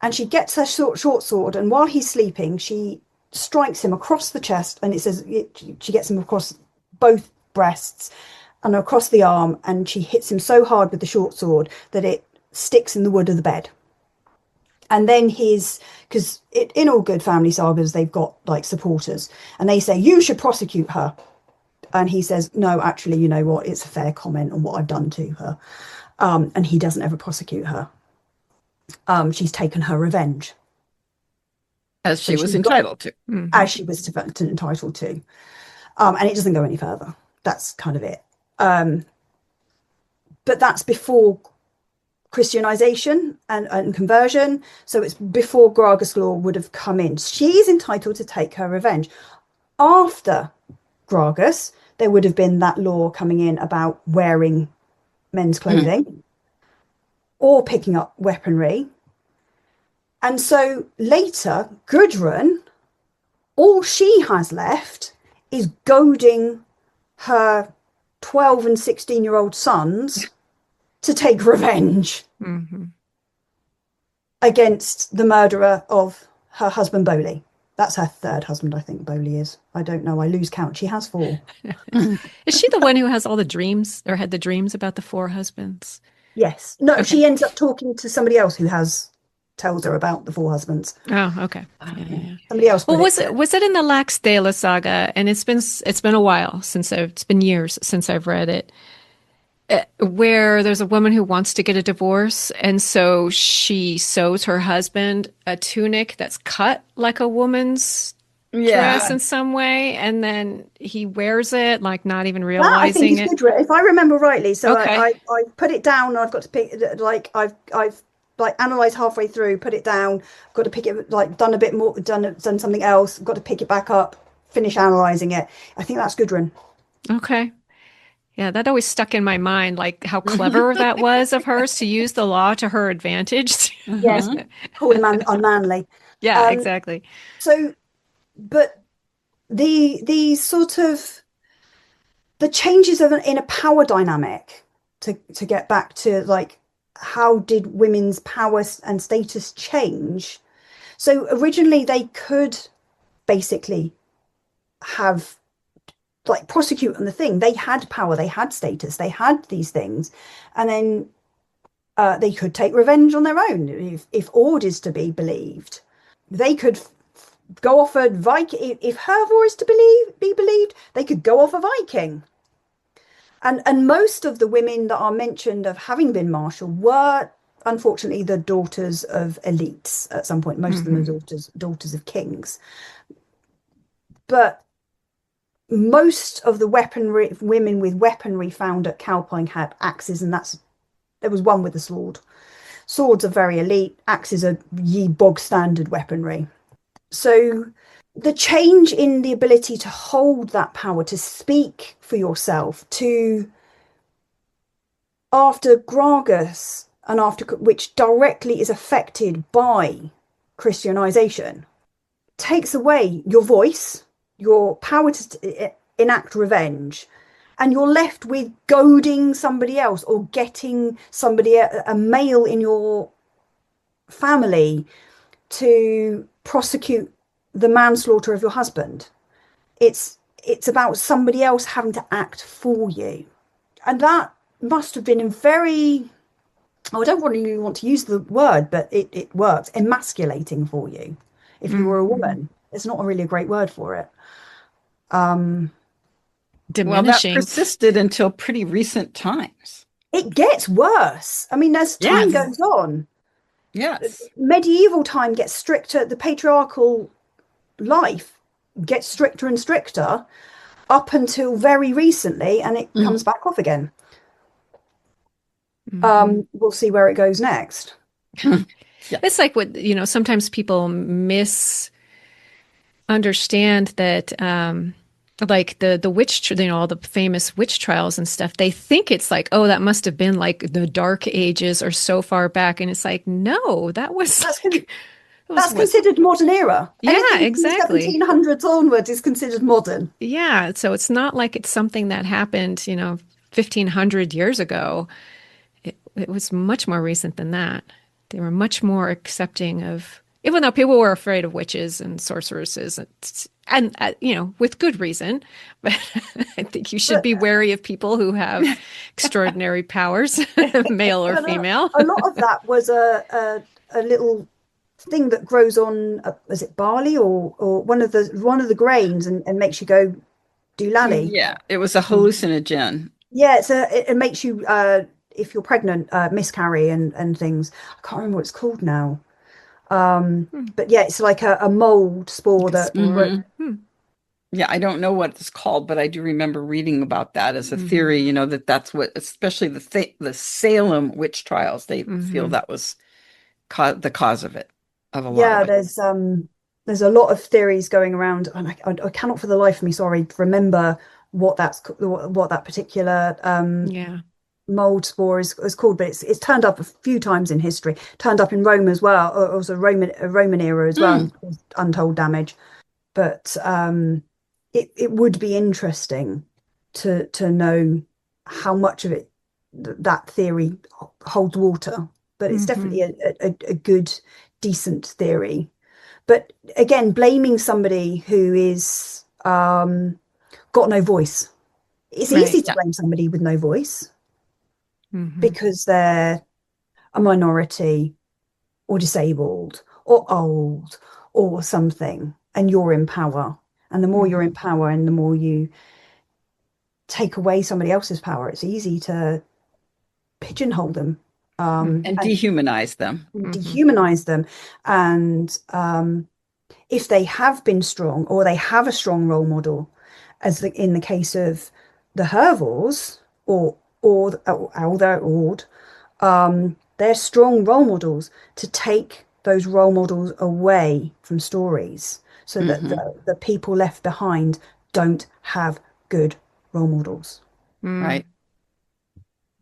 and she gets her short sword, and while he's sleeping, she strikes him across the chest, and she gets him across both breasts and across the arm, and she hits him so hard with the short sword that it sticks in the wood of the bed. And then because in all good family sagas, they've got like supporters, and they say, "You should prosecute her." And he says, "No, actually, you know what? It's a fair comment on what I've done to her." And he doesn't ever prosecute her. She's taken her revenge. As she was entitled to. As she was entitled to. And it doesn't go any further. That's kind of it. But that's before Christianization and conversion. So it's before Gragas law would have come in. She's entitled to take her revenge. After Gragas, there would have been that law coming in about wearing men's clothing or picking up weaponry. And so later, Gudrun, all she has left is goading her 12 and 16-year-old sons to take revenge against the murderer of her husband, Boley. That's her 3rd husband, I think Boley is. I don't know. I lose count. She has 4. Is she the one who has all the dreams, or had the dreams about the 4 husbands? Yes. No, okay. She ends up talking to somebody else who tells her about the 4 husbands. Oh, okay. Yeah. Somebody else. Well, was it in the Laxdaela saga? And it's been a while it's been years since I've read it. Where there's a woman who wants to get a divorce, and so she sews her husband a tunic that's cut like a woman's dress in some way, and then he wears it, like not even realizing it. Good, if I remember rightly. So okay. I put it down. I've got to pick. Like I've like analysed halfway through, put it down. Got to pick it. Like done a bit more. Done something else. Got to pick it back up. Finish analysing it. I think that's Gudrun. Okay. Yeah, that always stuck in my mind, like how clever that was of hers to use the law to her advantage. Yes, call him unmanly. Yeah, Um, exactly. so, but these sort of the changes in a power dynamic to get back to like how did women's power and status change? So originally they could basically have like prosecute on the thing. They had power, they had status, they had these things, and then they could take revenge on their own if Ord is to be believed. They could go off a Viking. If Hervor is to be believed, they could go off a Viking. And most of the women that are mentioned of having been marshal were unfortunately the daughters of elites at some point. Most of them are daughters of kings. But most of the weaponry women with weaponry found at Cowpine had axes, and there was one with a sword. Swords are very elite, axes are ye bog standard weaponry. So the change in the ability to hold that power, to speak for yourself, to after Gragas and after which directly is affected by Christianization, takes away your voice, your power to enact revenge, and you're left with goading somebody else or getting somebody, a male in your family, to prosecute the manslaughter of your husband. It's about somebody else having to act for you. And that must have been a very, I don't really want to use the word, but it works, emasculating for you. If you were a woman, it's not really a great word for it. Well, that Diminishing. persisted until pretty recent times. It gets worse. I mean, as time goes on, Yes. medieval time gets stricter. The patriarchal life gets stricter and stricter up until very recently, and it comes back off again. We'll see where it goes next. Yeah. It's like what, sometimes people misunderstand that, like the witch, all the famous witch trials and stuff, they think it's like, oh, that must have been like the Dark Ages or so far back. And it's like, no, that's considered modern era. Yeah, Anything exactly. from the 1700s onwards is considered modern. Yeah. So it's not like it's something that happened, 1500 years ago. It was much more recent than that. They were much more accepting of, even though people were afraid of witches and sorceresses, and with good reason. But I think you should be wary of people who have extraordinary powers, male or female. A lot of that was a little thing that grows on, is it barley or one of the grains, and makes you go doolally. Yeah, it was a hallucinogen. Yeah, it makes you if you're pregnant, miscarry and things. I can't remember what it's called now. But yeah, it's like a mold spore that. Yeah, I don't know what it's called, but I do remember reading about that as a theory, that's what, especially the Salem witch trials, they feel that was the cause of it, of a lot of it. There's a lot of theories going around, and I cannot for the life of me, sorry, remember what that particular mold spore is called, but it's turned up a few times in history. Turned up in Rome as well, or also Roman era as well, and caused untold damage. But it would be interesting to know how much of it that theory holds water. But it's definitely a good, decent theory. But again, blaming somebody who is got no voice. It's easy to blame somebody with no voice because they're a minority or disabled or old or something, and you're in power. And the more you're in power and the more you take away somebody else's power, it's easy to pigeonhole them. And dehumanize them. Dehumanize them. And if they have been strong, or they have a strong role model, as in the case of the Hervors or Alder Ord, they're strong role models to take those role models away from stories, so that the people left behind don't have good role models. Mm. right?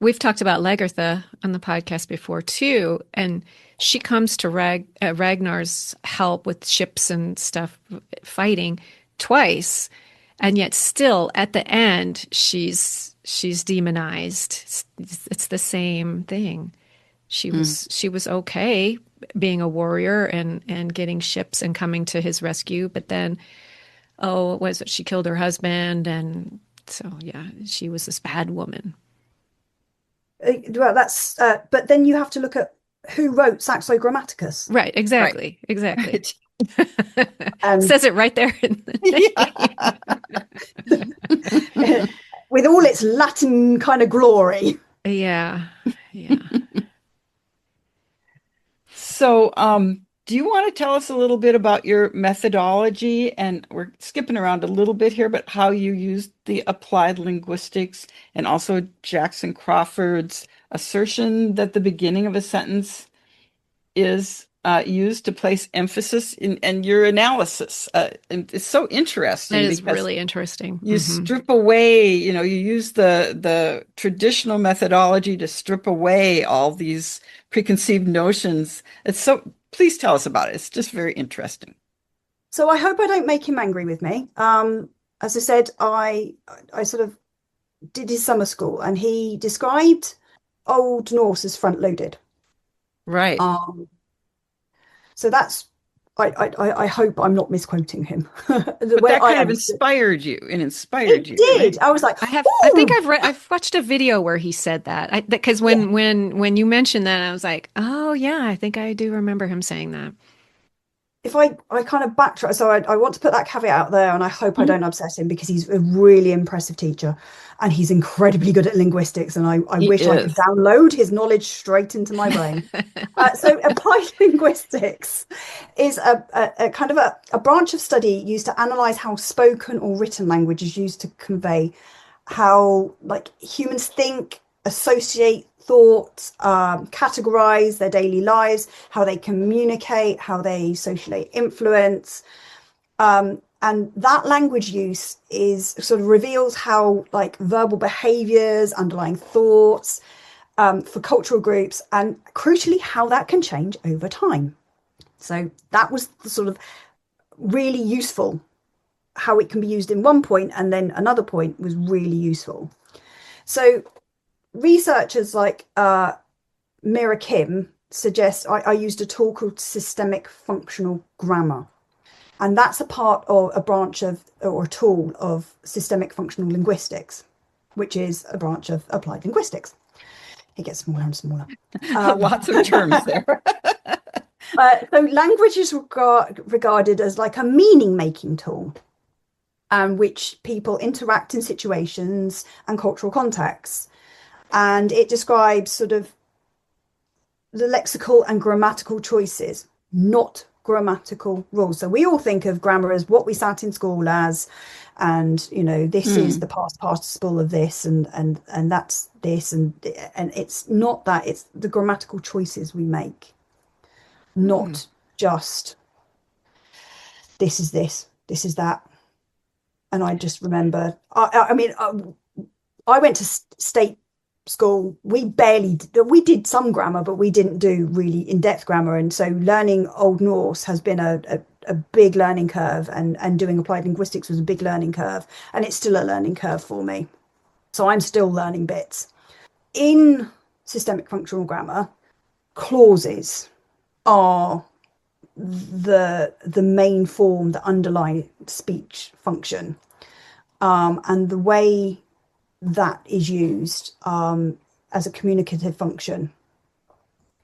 We've talked about Lagertha on the podcast before too, and she comes to Ragnar's help with ships and stuff fighting twice, and yet still at the end she's demonized. It's the same thing. Mm. She was okay being a warrior and getting ships and coming to his rescue, but then oh, what was it? She killed her husband, and so yeah, she was this bad woman. Well, that's but then you have to look at who wrote Saxo Grammaticus. Right, Right, exactly, exactly. right. And Says it right there in the name. with all its Latin kind of glory. Yeah, yeah. So, do you want to tell us a little bit about your methodology? And we're skipping around a little bit here, but how you used the applied linguistics and also Jackson Crawford's assertion that the beginning of a sentence is used to place emphasis in and your analysis. And it's so That interesting is because really interesting. you strip away, you use the traditional methodology to strip away all these preconceived notions. It's so, please tell us about it. It's just very interesting. So I hope I don't make him angry with me. As I said, I sort of did his summer school, and he described Old Norse as front loaded. Right. So that's I hope I'm not misquoting him. But Where that I kind of am, inspired you and inspired it you, right? did. I was like, I think oh, I've watched a video where he said that. Because yeah. when you mentioned that, I was like, oh yeah, I think I do remember him saying that. If I kind of backtrack, so I want to put that caveat out there, and I hope I Mhm. don't upset him because he's a really impressive teacher and he's incredibly good at linguistics. And I He wish I could is. download his knowledge straight into my brain. So applied linguistics is a kind of a branch of study used to analyze how spoken or written language is used to convey how like humans think, associate thoughts, categorize their daily lives, how they communicate, how they socially influence. And that language use is sort of reveals how like verbal behaviors, underlying thoughts for cultural groups, and crucially, how that can change over time. So that was the sort of really useful, how it can be used in one point, and then another point was really useful. So researchers like Mira Kim suggest I used a tool called systemic functional grammar. And that's a part of a branch of or a tool of systemic functional linguistics, which is a branch of applied linguistics. It gets smaller and smaller. Lots of terms there. So language is regarded as like a meaning making tool, which people interact in situations and cultural contexts. And it describes sort of the lexical and grammatical choices, not grammatical rules. So we all think of grammar as what we sat in school as, and this is the Mm. past participle of this, and that's this, and it's not that. It's the grammatical choices we make, Mm. not just this is this, this is that. And I just remember, I mean, I went to state school. We did some grammar, but we didn't do really in-depth grammar. And so learning Old Norse has been a big learning curve, and doing applied linguistics was a big learning curve. And it's still a learning curve for me. So I'm still learning bits. In systemic functional grammar, clauses are the main form that underlie speech function. And the way that is used as a communicative function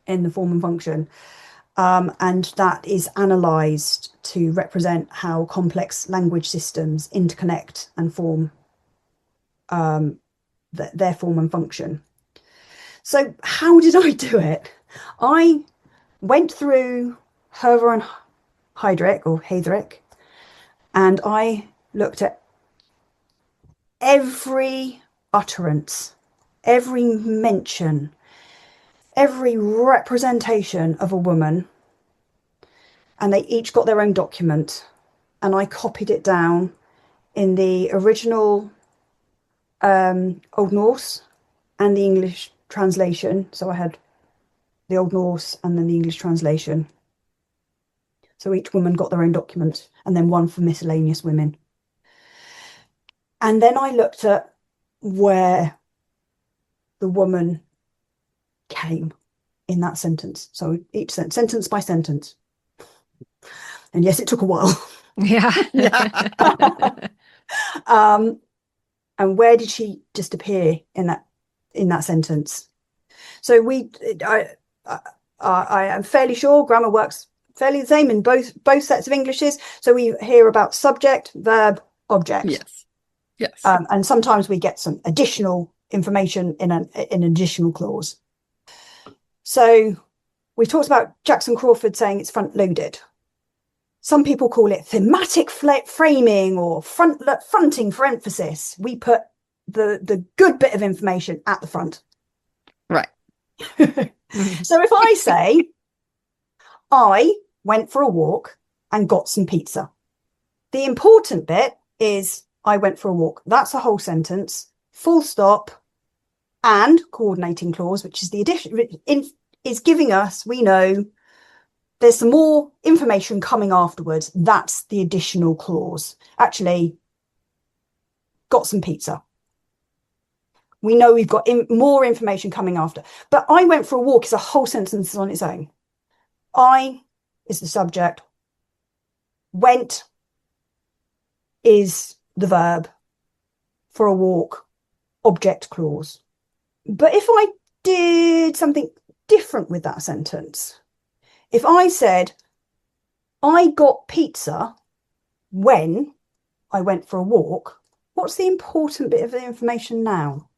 in the form and function. And that is analysed to represent how complex language systems interconnect and form their form and function. So how did I do it? I went through Hervor and Hedrik, and I looked at every utterance, every mention, every representation of a woman, and they each got their own document, and I copied it down in the original Old Norse and the English translation. So I had the Old Norse and then the English translation. So each woman got their own document, and then one for miscellaneous women. And then I looked at where the woman came in that sentence. So each sentence by sentence. And yes, it took a while. Yeah. And where did she just appear in that sentence? So I am fairly sure grammar works fairly the same in both sets of Englishes. So we hear about subject, verb, object. Yes. And sometimes we get some additional information in an additional clause. So we talked about Jackson Crawford saying it's front loaded. Some people call it thematic framing or fronting for emphasis. We put the good bit of information at the front. Right. So if I say, I went for a walk and got some pizza, the important bit is I went for a walk. That's a whole sentence, full stop, and coordinating clause, which is the addition, is giving us, we know, there's some more information coming afterwards. That's the additional clause. Actually, got some pizza. We know we've got more information coming after. But I went for a walk is a whole sentence on its own. I is the subject. Went is the verb. For a walk, object clause. But if I did something different with that sentence, if I said, I got pizza when I went for a walk, what's the important bit of the information now?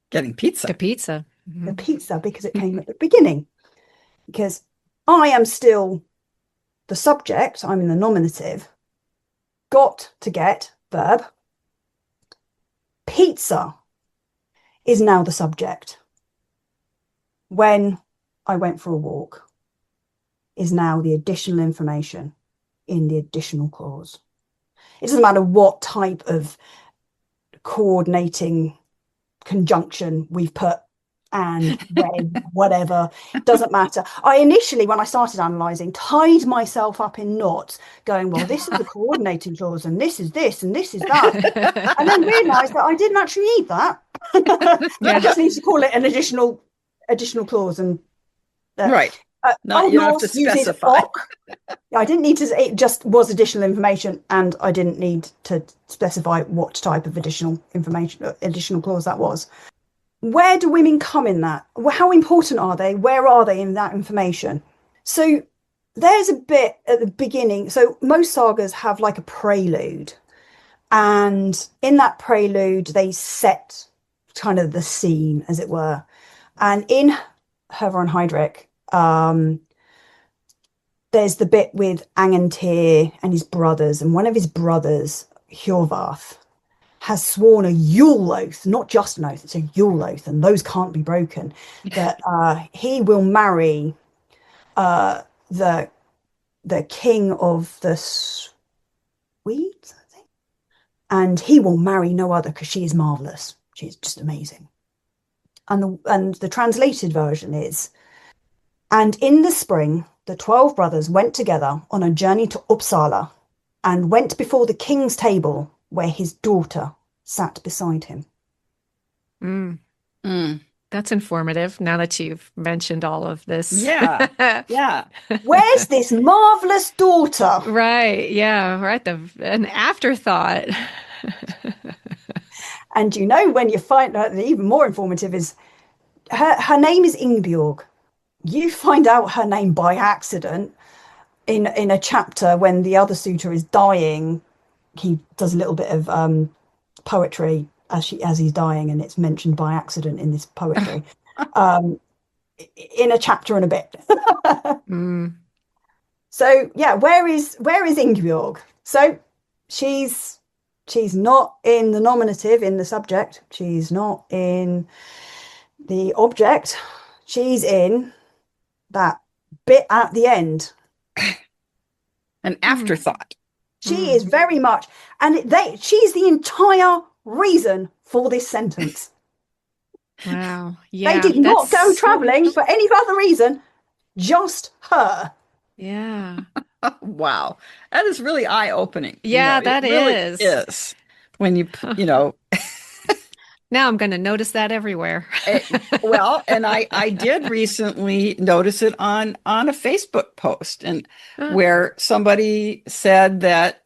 Getting pizza. The pizza. Mm-hmm. The pizza, because it came at the beginning. Because I am still the subject, I'm in the nominative. Got to get, verb. Pizza is now the subject. When I went for a walk is now the additional information in the additional clause. It doesn't matter what type of coordinating conjunction we've put and when, whatever, doesn't matter. I initially, when I started analysing, tied myself up in knots going, well, this is the coordinating clause and this is this and this is that. And then realised that I didn't actually need that. I just need to call it an additional clause. And right. Old You don't have to Norse uses specify. I didn't need to, it just was additional information, and I didn't need to specify what type of additional clause that was. Where do women come in that? How important are they? Where are they in that information? So there's a bit at the beginning. So most sagas have like a prelude, and in that prelude, they set kind of the scene, as it were. And in Hervor and Hedrik, there's the bit with Angantyr and his brothers, and one of his brothers, Hervor, has sworn a Yule oath, not just an oath, it's a Yule oath, and those can't be broken, that he will marry the king of the Swedes, I think, and he will marry no other because she is marvelous. She's just amazing. And the translated version is, and in the spring, the 12 brothers went together on a journey to Uppsala and went before the king's table where his daughter sat beside him. That's informative now that you've mentioned all of this. Yeah. Yeah. Where's this marvelous daughter? Right. Yeah. Right. An afterthought. And you know, when you find out, even more informative is her name is Ingebjorg. You find out her name by accident in a chapter when the other suitor is dying. He does a little bit of poetry as he's dying, and it's mentioned by accident in this poetry. In a chapter and a bit. So yeah, where is Ingebjorg? So she's not in the nominative in the subject. She's not in the object. She's in that bit at the end. An afterthought. She is very much, and she's the entire reason for this sentence. Wow. They Yeah. did not that's go so traveling for any other reason, just her. Yeah. Wow. That is really eye-opening. Yeah, It that really is. is. When Huh. you Now I'm going to notice that everywhere. well, and I did recently notice it on a Facebook post, and Huh. where somebody said that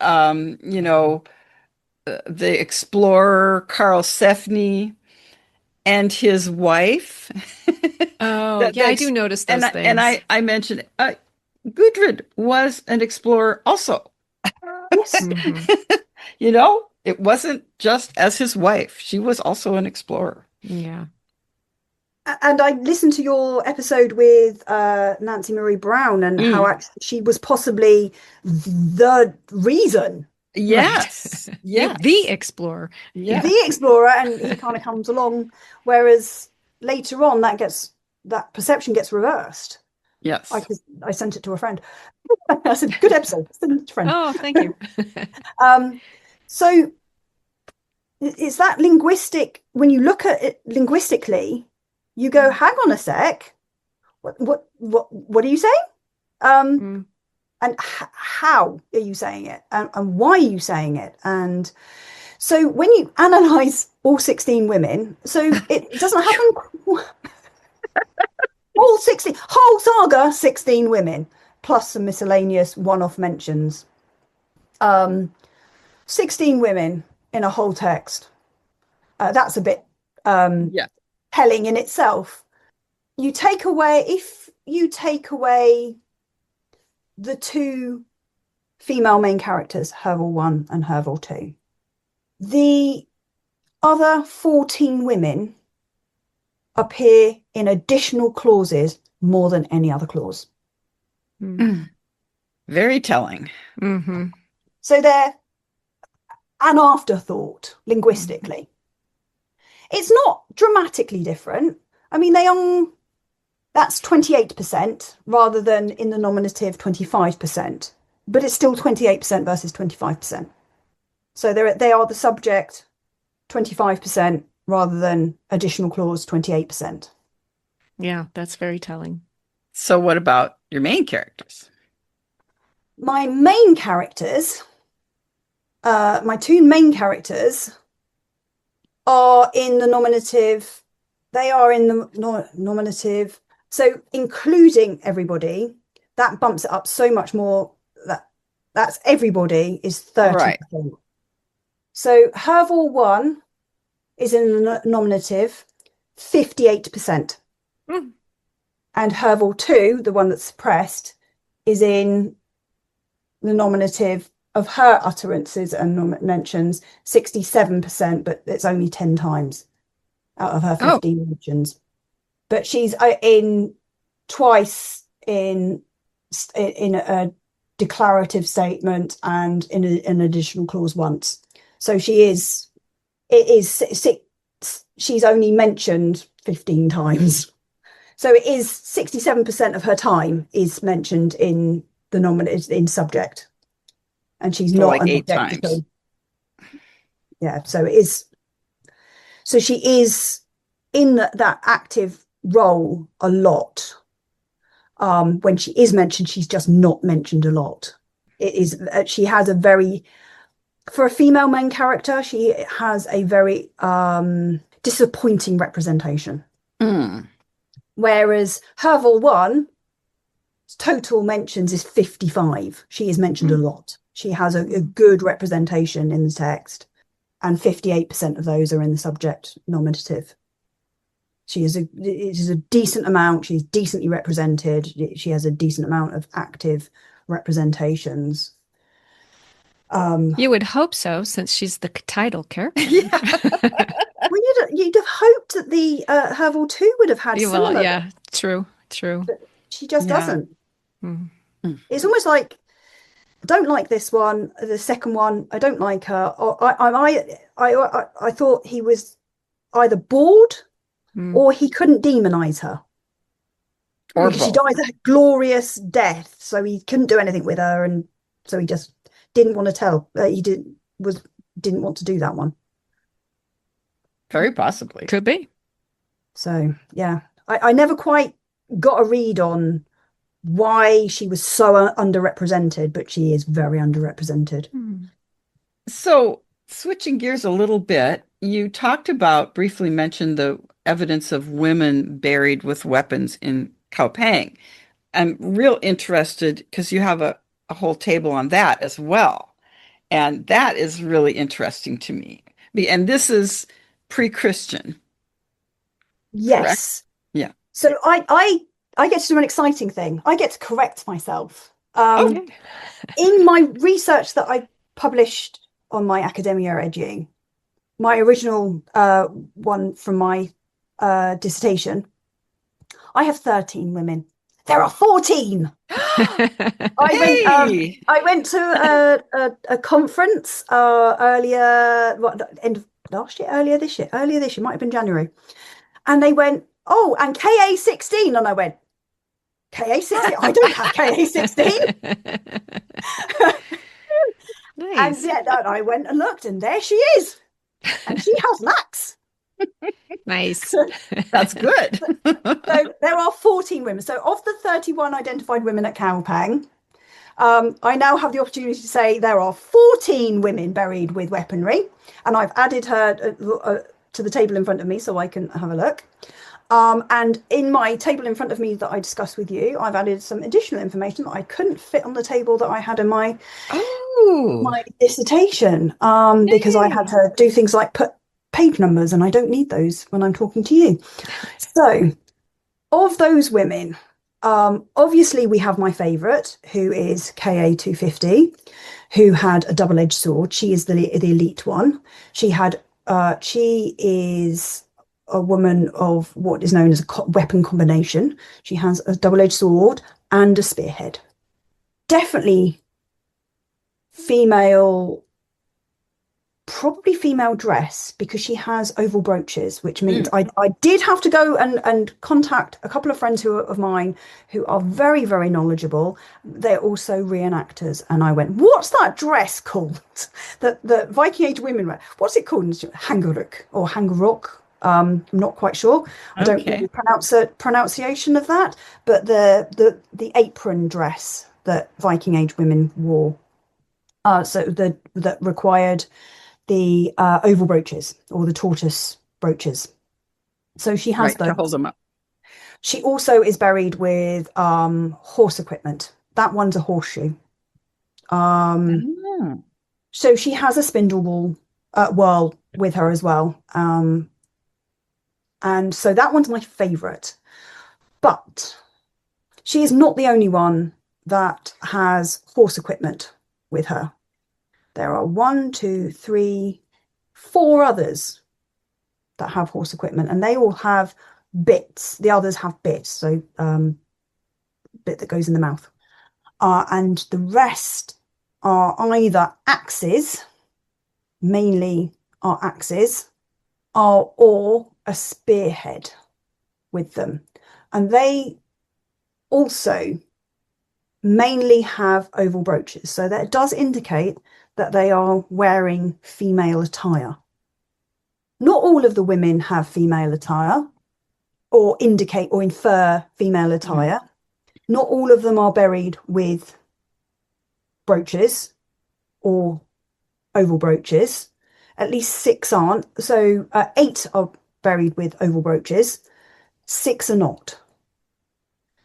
the explorer Carl Sefni and his wife Oh, that yeah, I do notice those and things. I mentioned Gudrid was an explorer also. Yes. Hmm. It wasn't just as his wife. She was also an explorer. Yeah. And I listened to your episode with Nancy Marie Brown and how Mm. actually she was possibly the reason, Right. Yes. The Yes. explorer. Yeah. the Yes. explorer, and he kind of comes along. Whereas later on, that perception gets reversed. Yes. I sent it to a friend. I said, "Good episode." Send it to a friend. Oh, thank you. So it's that linguistic. When you look at it linguistically, you go, "Hang on a sec. What are you saying?" Mm. And how are you saying it, and why are you saying it? And so when you analyze all 16 women, so it doesn't happen all 16, whole saga, 16 women plus some miscellaneous one-off mentions. 16 women in a whole text. That's a bit Yeah. telling in itself. If you take away the two female main characters, Hervor 1 and Hervor 2, the other 14 women appear in additional clauses more than any other clause. Mm. Very telling. Hmm. So they're an afterthought linguistically. It's not dramatically different. I mean, that's 28% rather than in the nominative 25%, but it's still 28% versus 25%. So they are the subject 25% rather than additional clause 28%. Yeah, that's very telling. So what about your main characters? My main characters, my two main characters are in the nominative. They are in the nominative. So including everybody, that bumps it up so much more. That's everybody is 30%. Right. So Hervor 1 is in the nominative 58%. Mm. And Hervor 2, the one that's suppressed, is in the nominative of her utterances and mentions 67%, but it's only 10 times out of her 15 mentions. But she's in twice in a declarative statement and in an additional clause once. So she's only mentioned 15 times. So it is 67% of her time is mentioned in the nominative in subject, and she's So not like an 8 object. times. Yeah, so it is. So she is in that active role a lot. When she is mentioned, she's just not mentioned a lot. It is. She has a very, for a female main character, she has a very disappointing representation. Mm. Whereas Hervor 1, total mentions is 55. She is mentioned a lot. She has a good representation in the text, and 58% of those are in the subject nominative. It is a decent amount. She's decently represented. She has a decent amount of active representations. You would hope so, since she's the title character. Yeah. Well, you'd have hoped that the Hervor 2 would have had similar. Well, yeah, true. But she just doesn't. Mm. It's almost like, I don't like this one. The second one, I don't like her. I thought he was either bored or he couldn't demonize her. Or Because she both. dies a glorious death, so he couldn't do anything with her, and so he just didn't want to tell. He didn't want to do that one. Very possibly. Could be. So, yeah, I never quite got a read on why she was so underrepresented, but she is very underrepresented. So, switching gears a little bit, you talked about, briefly mentioned the evidence of women buried with weapons in Kaopeng. I'm real interested because you have a whole table on that as well. And that is really interesting to me. And this is pre-Christian, correct? Yes. Yeah. So I get to do an exciting thing. I get to correct myself. Oh, In my research that I published on my Academia Edu, my original one from my dissertation, I have 13 women. There are 14. hey! I went to a conference earlier, end of last year, earlier this year, might have been January. And they went, oh, and KA16. And I went, KA16? I don't have KA16. Nice. And yeah, no, I went and looked, and there she is. And she has Lax. Nice. That's good. So there are 14 women. So of the 31 identified women at Kaopeng, I now have the opportunity to say there are 14 women buried with weaponry. And I've added her to the table in front of me so I can have a look. And in my table in front of me that I discussed with you, I've added some additional information that I couldn't fit on the table that I had in my dissertation, because I had to do things like put page numbers, and I don't need those when I'm talking to you. So, of those women, obviously we have my favourite, who is KA250, who had a double-edged sword. She is the elite one. She is a woman of what is known as a weapon combination. She has a double-edged sword and a spearhead. Definitely female, probably female dress, because she has oval brooches, which means I did have to go and contact a couple of friends of mine who are very, very knowledgeable. They're also reenactors. And I went, what's that dress called? The Viking Age women wear. What's it called? Hangaruk or Hangarok. I'm not quite sure. I don't know the pronunciation of that, but the apron dress that Viking Age women wore, so that required the oval brooches or the tortoise brooches. So she has those. To hold them up. She also is buried with horse equipment. That one's a horseshoe. So she has a spindle whirl with her as well. And so that one's my favourite. But she is not the only one that has horse equipment with her. There are 1, 2, 3, 4 others that have horse equipment, and they all have bits. The others have bits, so bit that goes in the mouth. And the rest are either axes, mainly are axes, or a spearhead with them. And they also mainly have oval brooches. So that does indicate that they are wearing female attire. Not all of the women have female attire or indicate or infer female attire. Not all of them are buried with brooches or oval brooches. At least 6 aren't. So 8 are buried with oval brooches. 6 are not.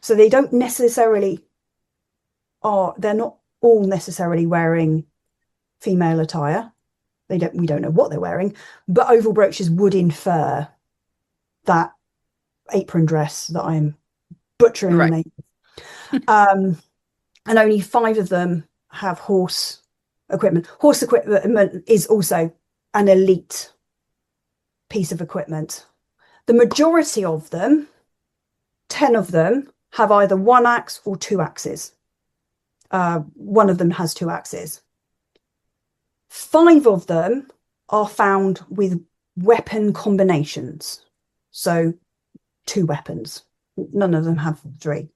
So they don't necessarily they're not all necessarily wearing female attire. We don't know what they're wearing, but oval brooches would infer that apron dress that I'm butchering the name. And only 5 of them have horse equipment. Horse equipment is also an elite piece of equipment. The majority of them, 10 of them, have either 1 axe or 2 axes. One of them has 2 axes. 5 of them are found with weapon combinations. So 2 weapons. None of them have 3.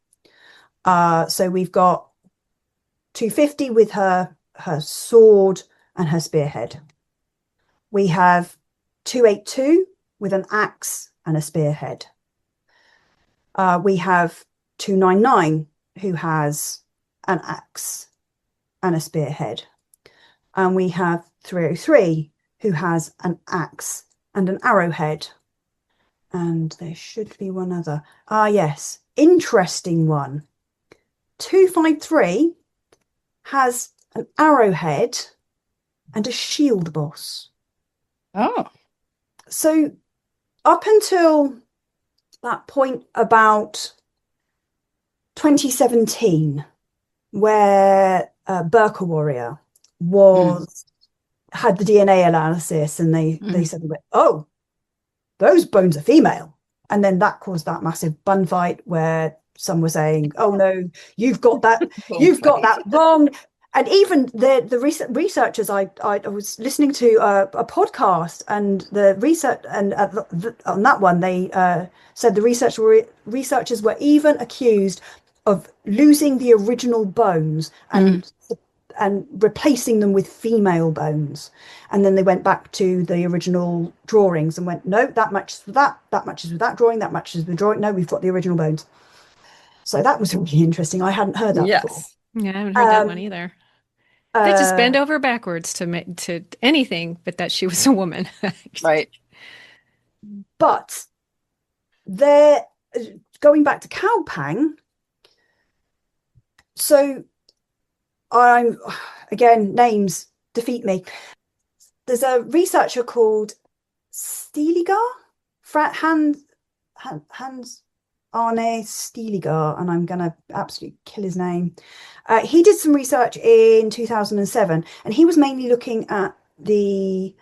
So we've got 250 with her sword and her spearhead. We have 282 with an axe and a spearhead. We have 299, who has an axe and a spearhead. And we have 303, who has an axe and an arrowhead. And there should be one other. Ah, yes, interesting one. 253 has an arrowhead and a shield boss. Oh. So up until that point about 2017, where Burka Warrior had the DNA analysis, and they said, oh, those bones are female. And then that caused that massive bun fight where some were saying, oh no, you've got that wrong. And even the researchers, I was listening to a podcast, and the research, and on that one they said the researchers were even accused of losing the original bones and replacing them with female bones. And then they went back to the original drawings and went, no, that matches with that matches with that drawing, that matches with the drawing. No, we've got the original bones. So that was really interesting. I hadn't heard that before. Yeah, I haven't heard that one either. They just bend over backwards to anything but that she was a woman. Right. But they're going back to Cowpang. So I'm, again, names defeat me. There's a researcher called Steeliger, Hans Arne Steeliger, and I'm going to absolutely kill his name. He did some research in 2007, and he was mainly looking at the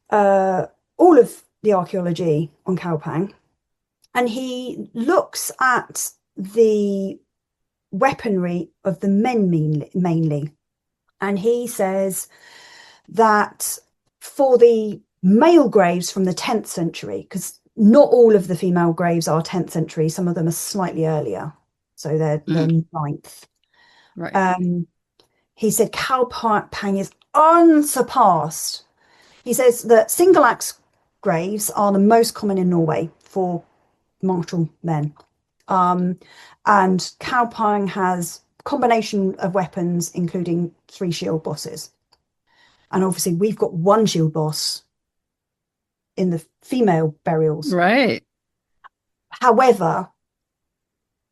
all of the archaeology on Cowpang, and he looks at the weaponry of the men mainly, and he says that for the male graves from the 10th century, because not all of the female graves are 10th century, some of them are slightly earlier, so they're 9th. Right. He said Cowpang is unsurpassed. He says that single axe graves are the most common in Norway for martial men. And Cowpang has a combination of weapons, including 3 shield bosses. And obviously we've got 1 shield boss in the female burials. Right. However,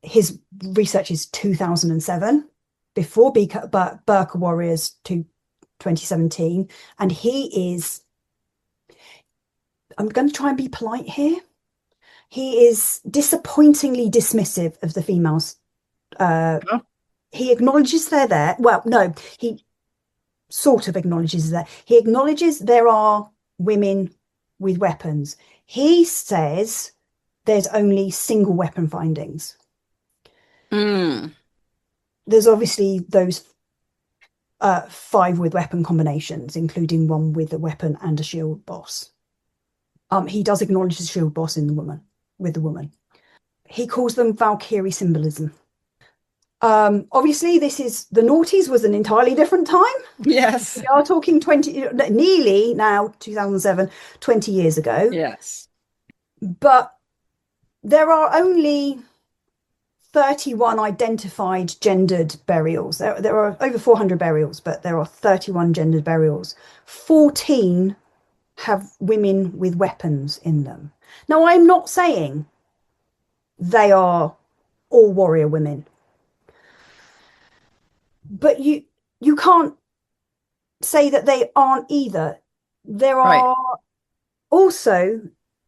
his research is 2007, before Burka Warriors to 2017. And he is, I'm going to try and be polite here, he is disappointingly dismissive of the females. He acknowledges they're there. Well, no, he sort of acknowledges that. He acknowledges there are women with weapons. He says there's only single weapon findings. There's obviously those 5 with weapon combinations, including 1 with a weapon and a shield boss. He does acknowledge the shield boss with the woman. He calls them Valkyrie symbolism. Obviously, this is the noughties was an entirely different time. Yes. We are talking nearly now, 2007, 20 years ago. Yes. But there are only 31 identified gendered burials. There are over 400 burials, but there are 31 gendered burials. 14 have women with weapons in them. Now, I'm not saying they are all warrior women, but you can't say that they aren't either. There are also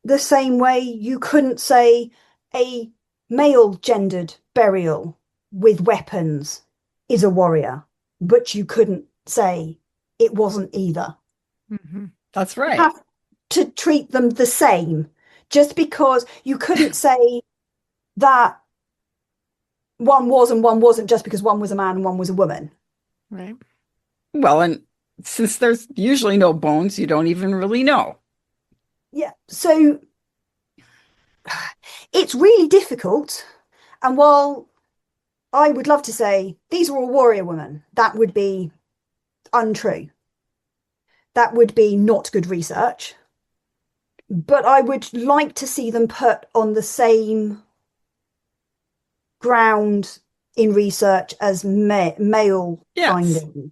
the same way you couldn't say a male gendered burial with weapons is a warrior, but you couldn't say it wasn't either. That's right. You have to treat them the same. Just because you couldn't say that one was and one wasn't just because one was a man and one was a woman. Right. Well, and since there's usually no bones, you don't even really know. Yeah. So it's really difficult. And while I would love to say these are all warrior women, that would be untrue. That would be not good research. but I would like to see them put on the same ground in research as male Yes, finding.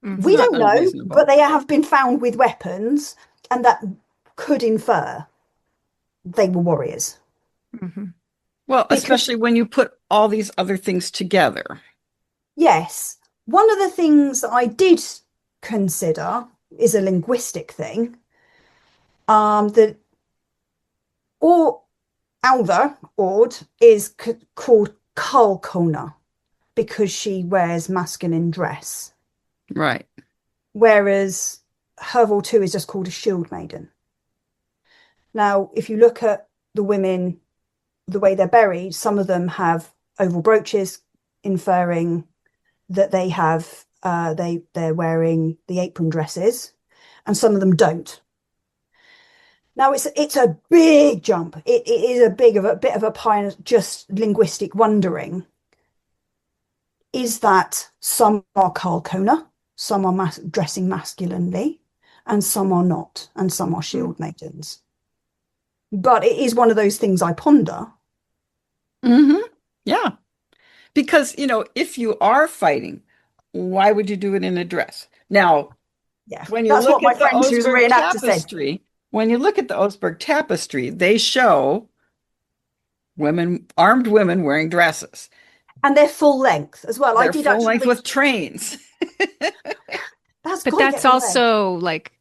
Mhm. We not don't know, but unreasonable. they have been found with weapons, and that could infer they were warriors. Mhm. Well, Because, especially when you put all these other things together. yes, one of the things that I did consider is a linguistic thing. That or Alva Ord is called Karlkona because she wears masculine dress, Right. whereas Hervor 2 is just called a shield maiden. Now, if you look at the women, the way they're buried, some of them have oval brooches, inferring that they're wearing the apron dresses, and some of them don't. Now it's a big jump. It is a bit of a pie, just linguistic wondering. Is that some are Karlkona, some are dressing masculinely, and some are not, and some are shield maidens. But it is one of those things I ponder. Hmm. Yeah. Because, if you are fighting, why would you do it in a dress? Now, Yeah, when you that's look what my at the friend who's a Osberg reenactor said. tapestry, they show armed women wearing dresses. And they're full length as well. I They're did full actually length read. with trains. That's But got to that's get in the way. also like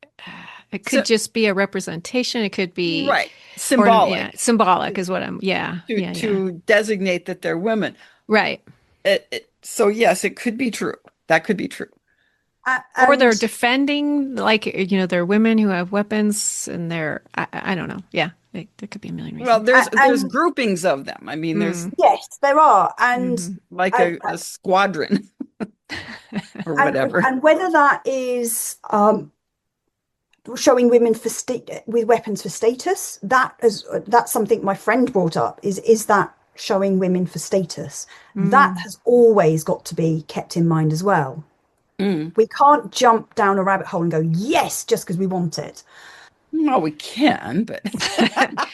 it So, could just be a representation. It could be, right, or yeah, symbolic symbolic is what I'm. Yeah, to yeah, yeah. to designate that they're women. Right. So yes, it could be true. That could be true. Or they're And defending, like, they're women who have weapons and I don't know. Yeah, there could be a million Well, reasons. there's and groupings of them. I mean, there's Mm. yes, there are. And Hmm. like and a squadron or and, whatever. and whether that is showing women with weapons for status, that's something my friend brought up. Is that showing women for status? That Mm. has always got to be kept in mind as well. Mm. We can't jump down a rabbit hole and go yes just because we want it. Well, we can, but it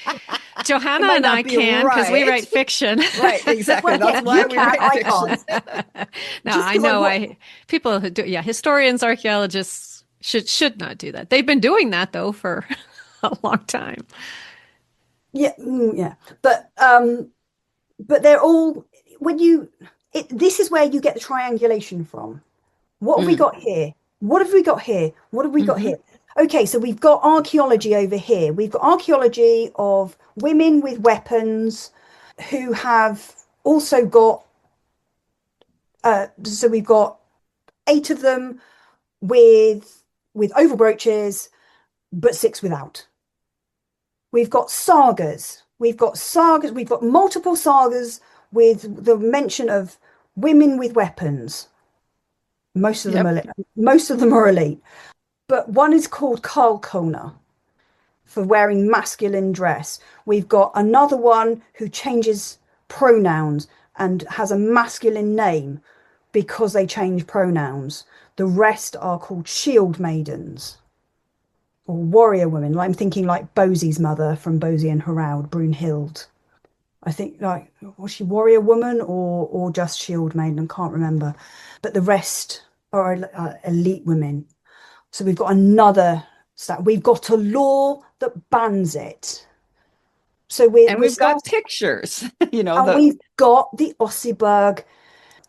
Johanna might and I not be can because we right. write fiction. Right, exactly. Well, That's yeah, why you we can. write I fiction. can't. No, Just I because I know. want. People who do, yeah, historians, archaeologists should not do that. They've been doing that though for a long time. Yeah, yeah. But they're all when you. This is where you get the triangulation from. What have we Mm. got here? What have we got here? What have we got Hmm. here? Okay, so we've got archaeology over here. We've got archaeology of women with weapons who have also got, so we've got 8 of them with oval brooches, but 6 without. We've got sagas. We've got multiple sagas with the mention of women with weapons. Yep. Most of them are elite. But one is called Karl Kona for wearing masculine dress. We've got another one who changes pronouns and has a masculine name because they change pronouns. The rest are called shield maidens or warrior women. I'm thinking like Bosie's mother from Bosie and Heraud, Brunhild. I think like was she warrior woman or just shield maiden? I can't remember. But the rest are elite women. So we've got another stat. We've got a law that bans it. So And we're we've got starting, pictures, and the we've got the Ossiberg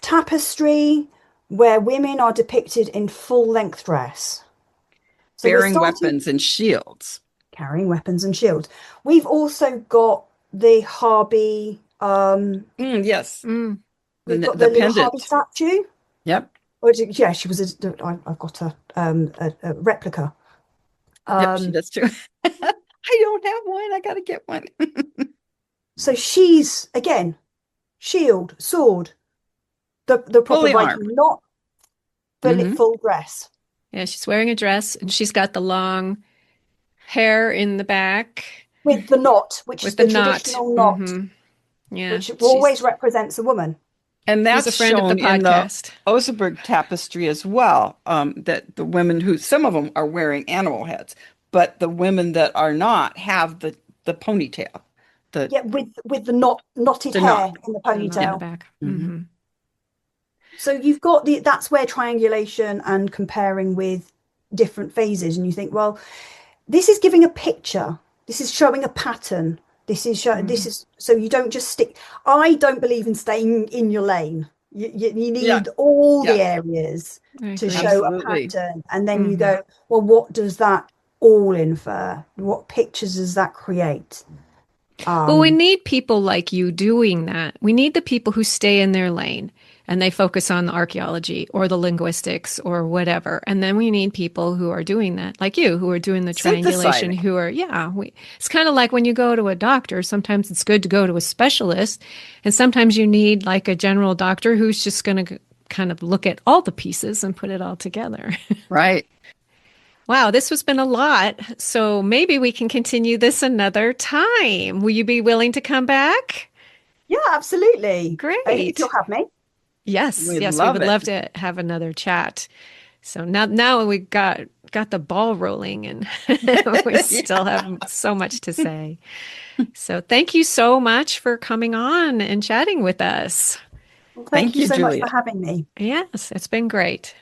tapestry where women are depicted in full length dress. So we're bearing starting weapons and shields. carrying weapons and shields. We've also got the Harby. Yes, Mm. We've got the the little Harby pendant. statue. Yep. Yeah, she was. I've got a replica. Yep, she Um, does too. I don't have one. I gotta get one. so she's again shield, sword, the proper Fully armed. Viking, not Hmm. full dress Yeah, she's wearing a dress and she's got the long hair in the back with the knot, which is with the the knot. traditional knot, Hmm. Yeah, which always represents a woman. And she's a that's friend of the shown in the podcast. Oseberg tapestry as well. That the women some of them are wearing animal heads, but the women that are not have the ponytail. Yeah, with the knotted The hair knot. in the In the ponytail. back. Mhm. So you've got that's where triangulation and comparing with different phases, and you think, well, this is giving a picture. This is showing a pattern. This is so you don't just stick. I don't believe in staying in your lane. You need all the areas to show a pattern, and then you go, well, what does that all infer? What pictures does that create? But we need people like you doing that. We need the people who stay in their lane and they focus on the archaeology or the linguistics or whatever. And then we need people who are doing that, like you, who are doing the triangulation, who are, it's kind of like when you go to a doctor, sometimes it's good to go to a specialist. And sometimes you need like a general doctor who's just going to kind of look at all the pieces and put it all together. Right. Wow, this has been a lot. So maybe we can continue this another time. Will you be willing to come back? Yeah, absolutely. Great. If you'll have me. Yes, we would love to have another chat. So now we got the ball rolling and we still have so much to say. So thank you so much for coming on and chatting with us. Well, thank you so Juliette. much for having me. Yes, it's been great.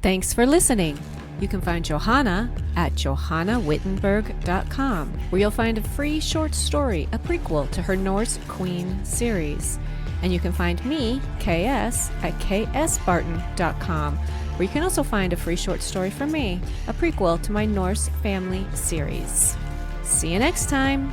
Thanks for listening. You can find Johanna at johannawittenberg.com, where you'll find a free short story, a prequel to her Norse Queen series. And you can find me, K.S., at ksbarton.com, where you can also find a free short story from me, a prequel to my Norse family series. See you next time.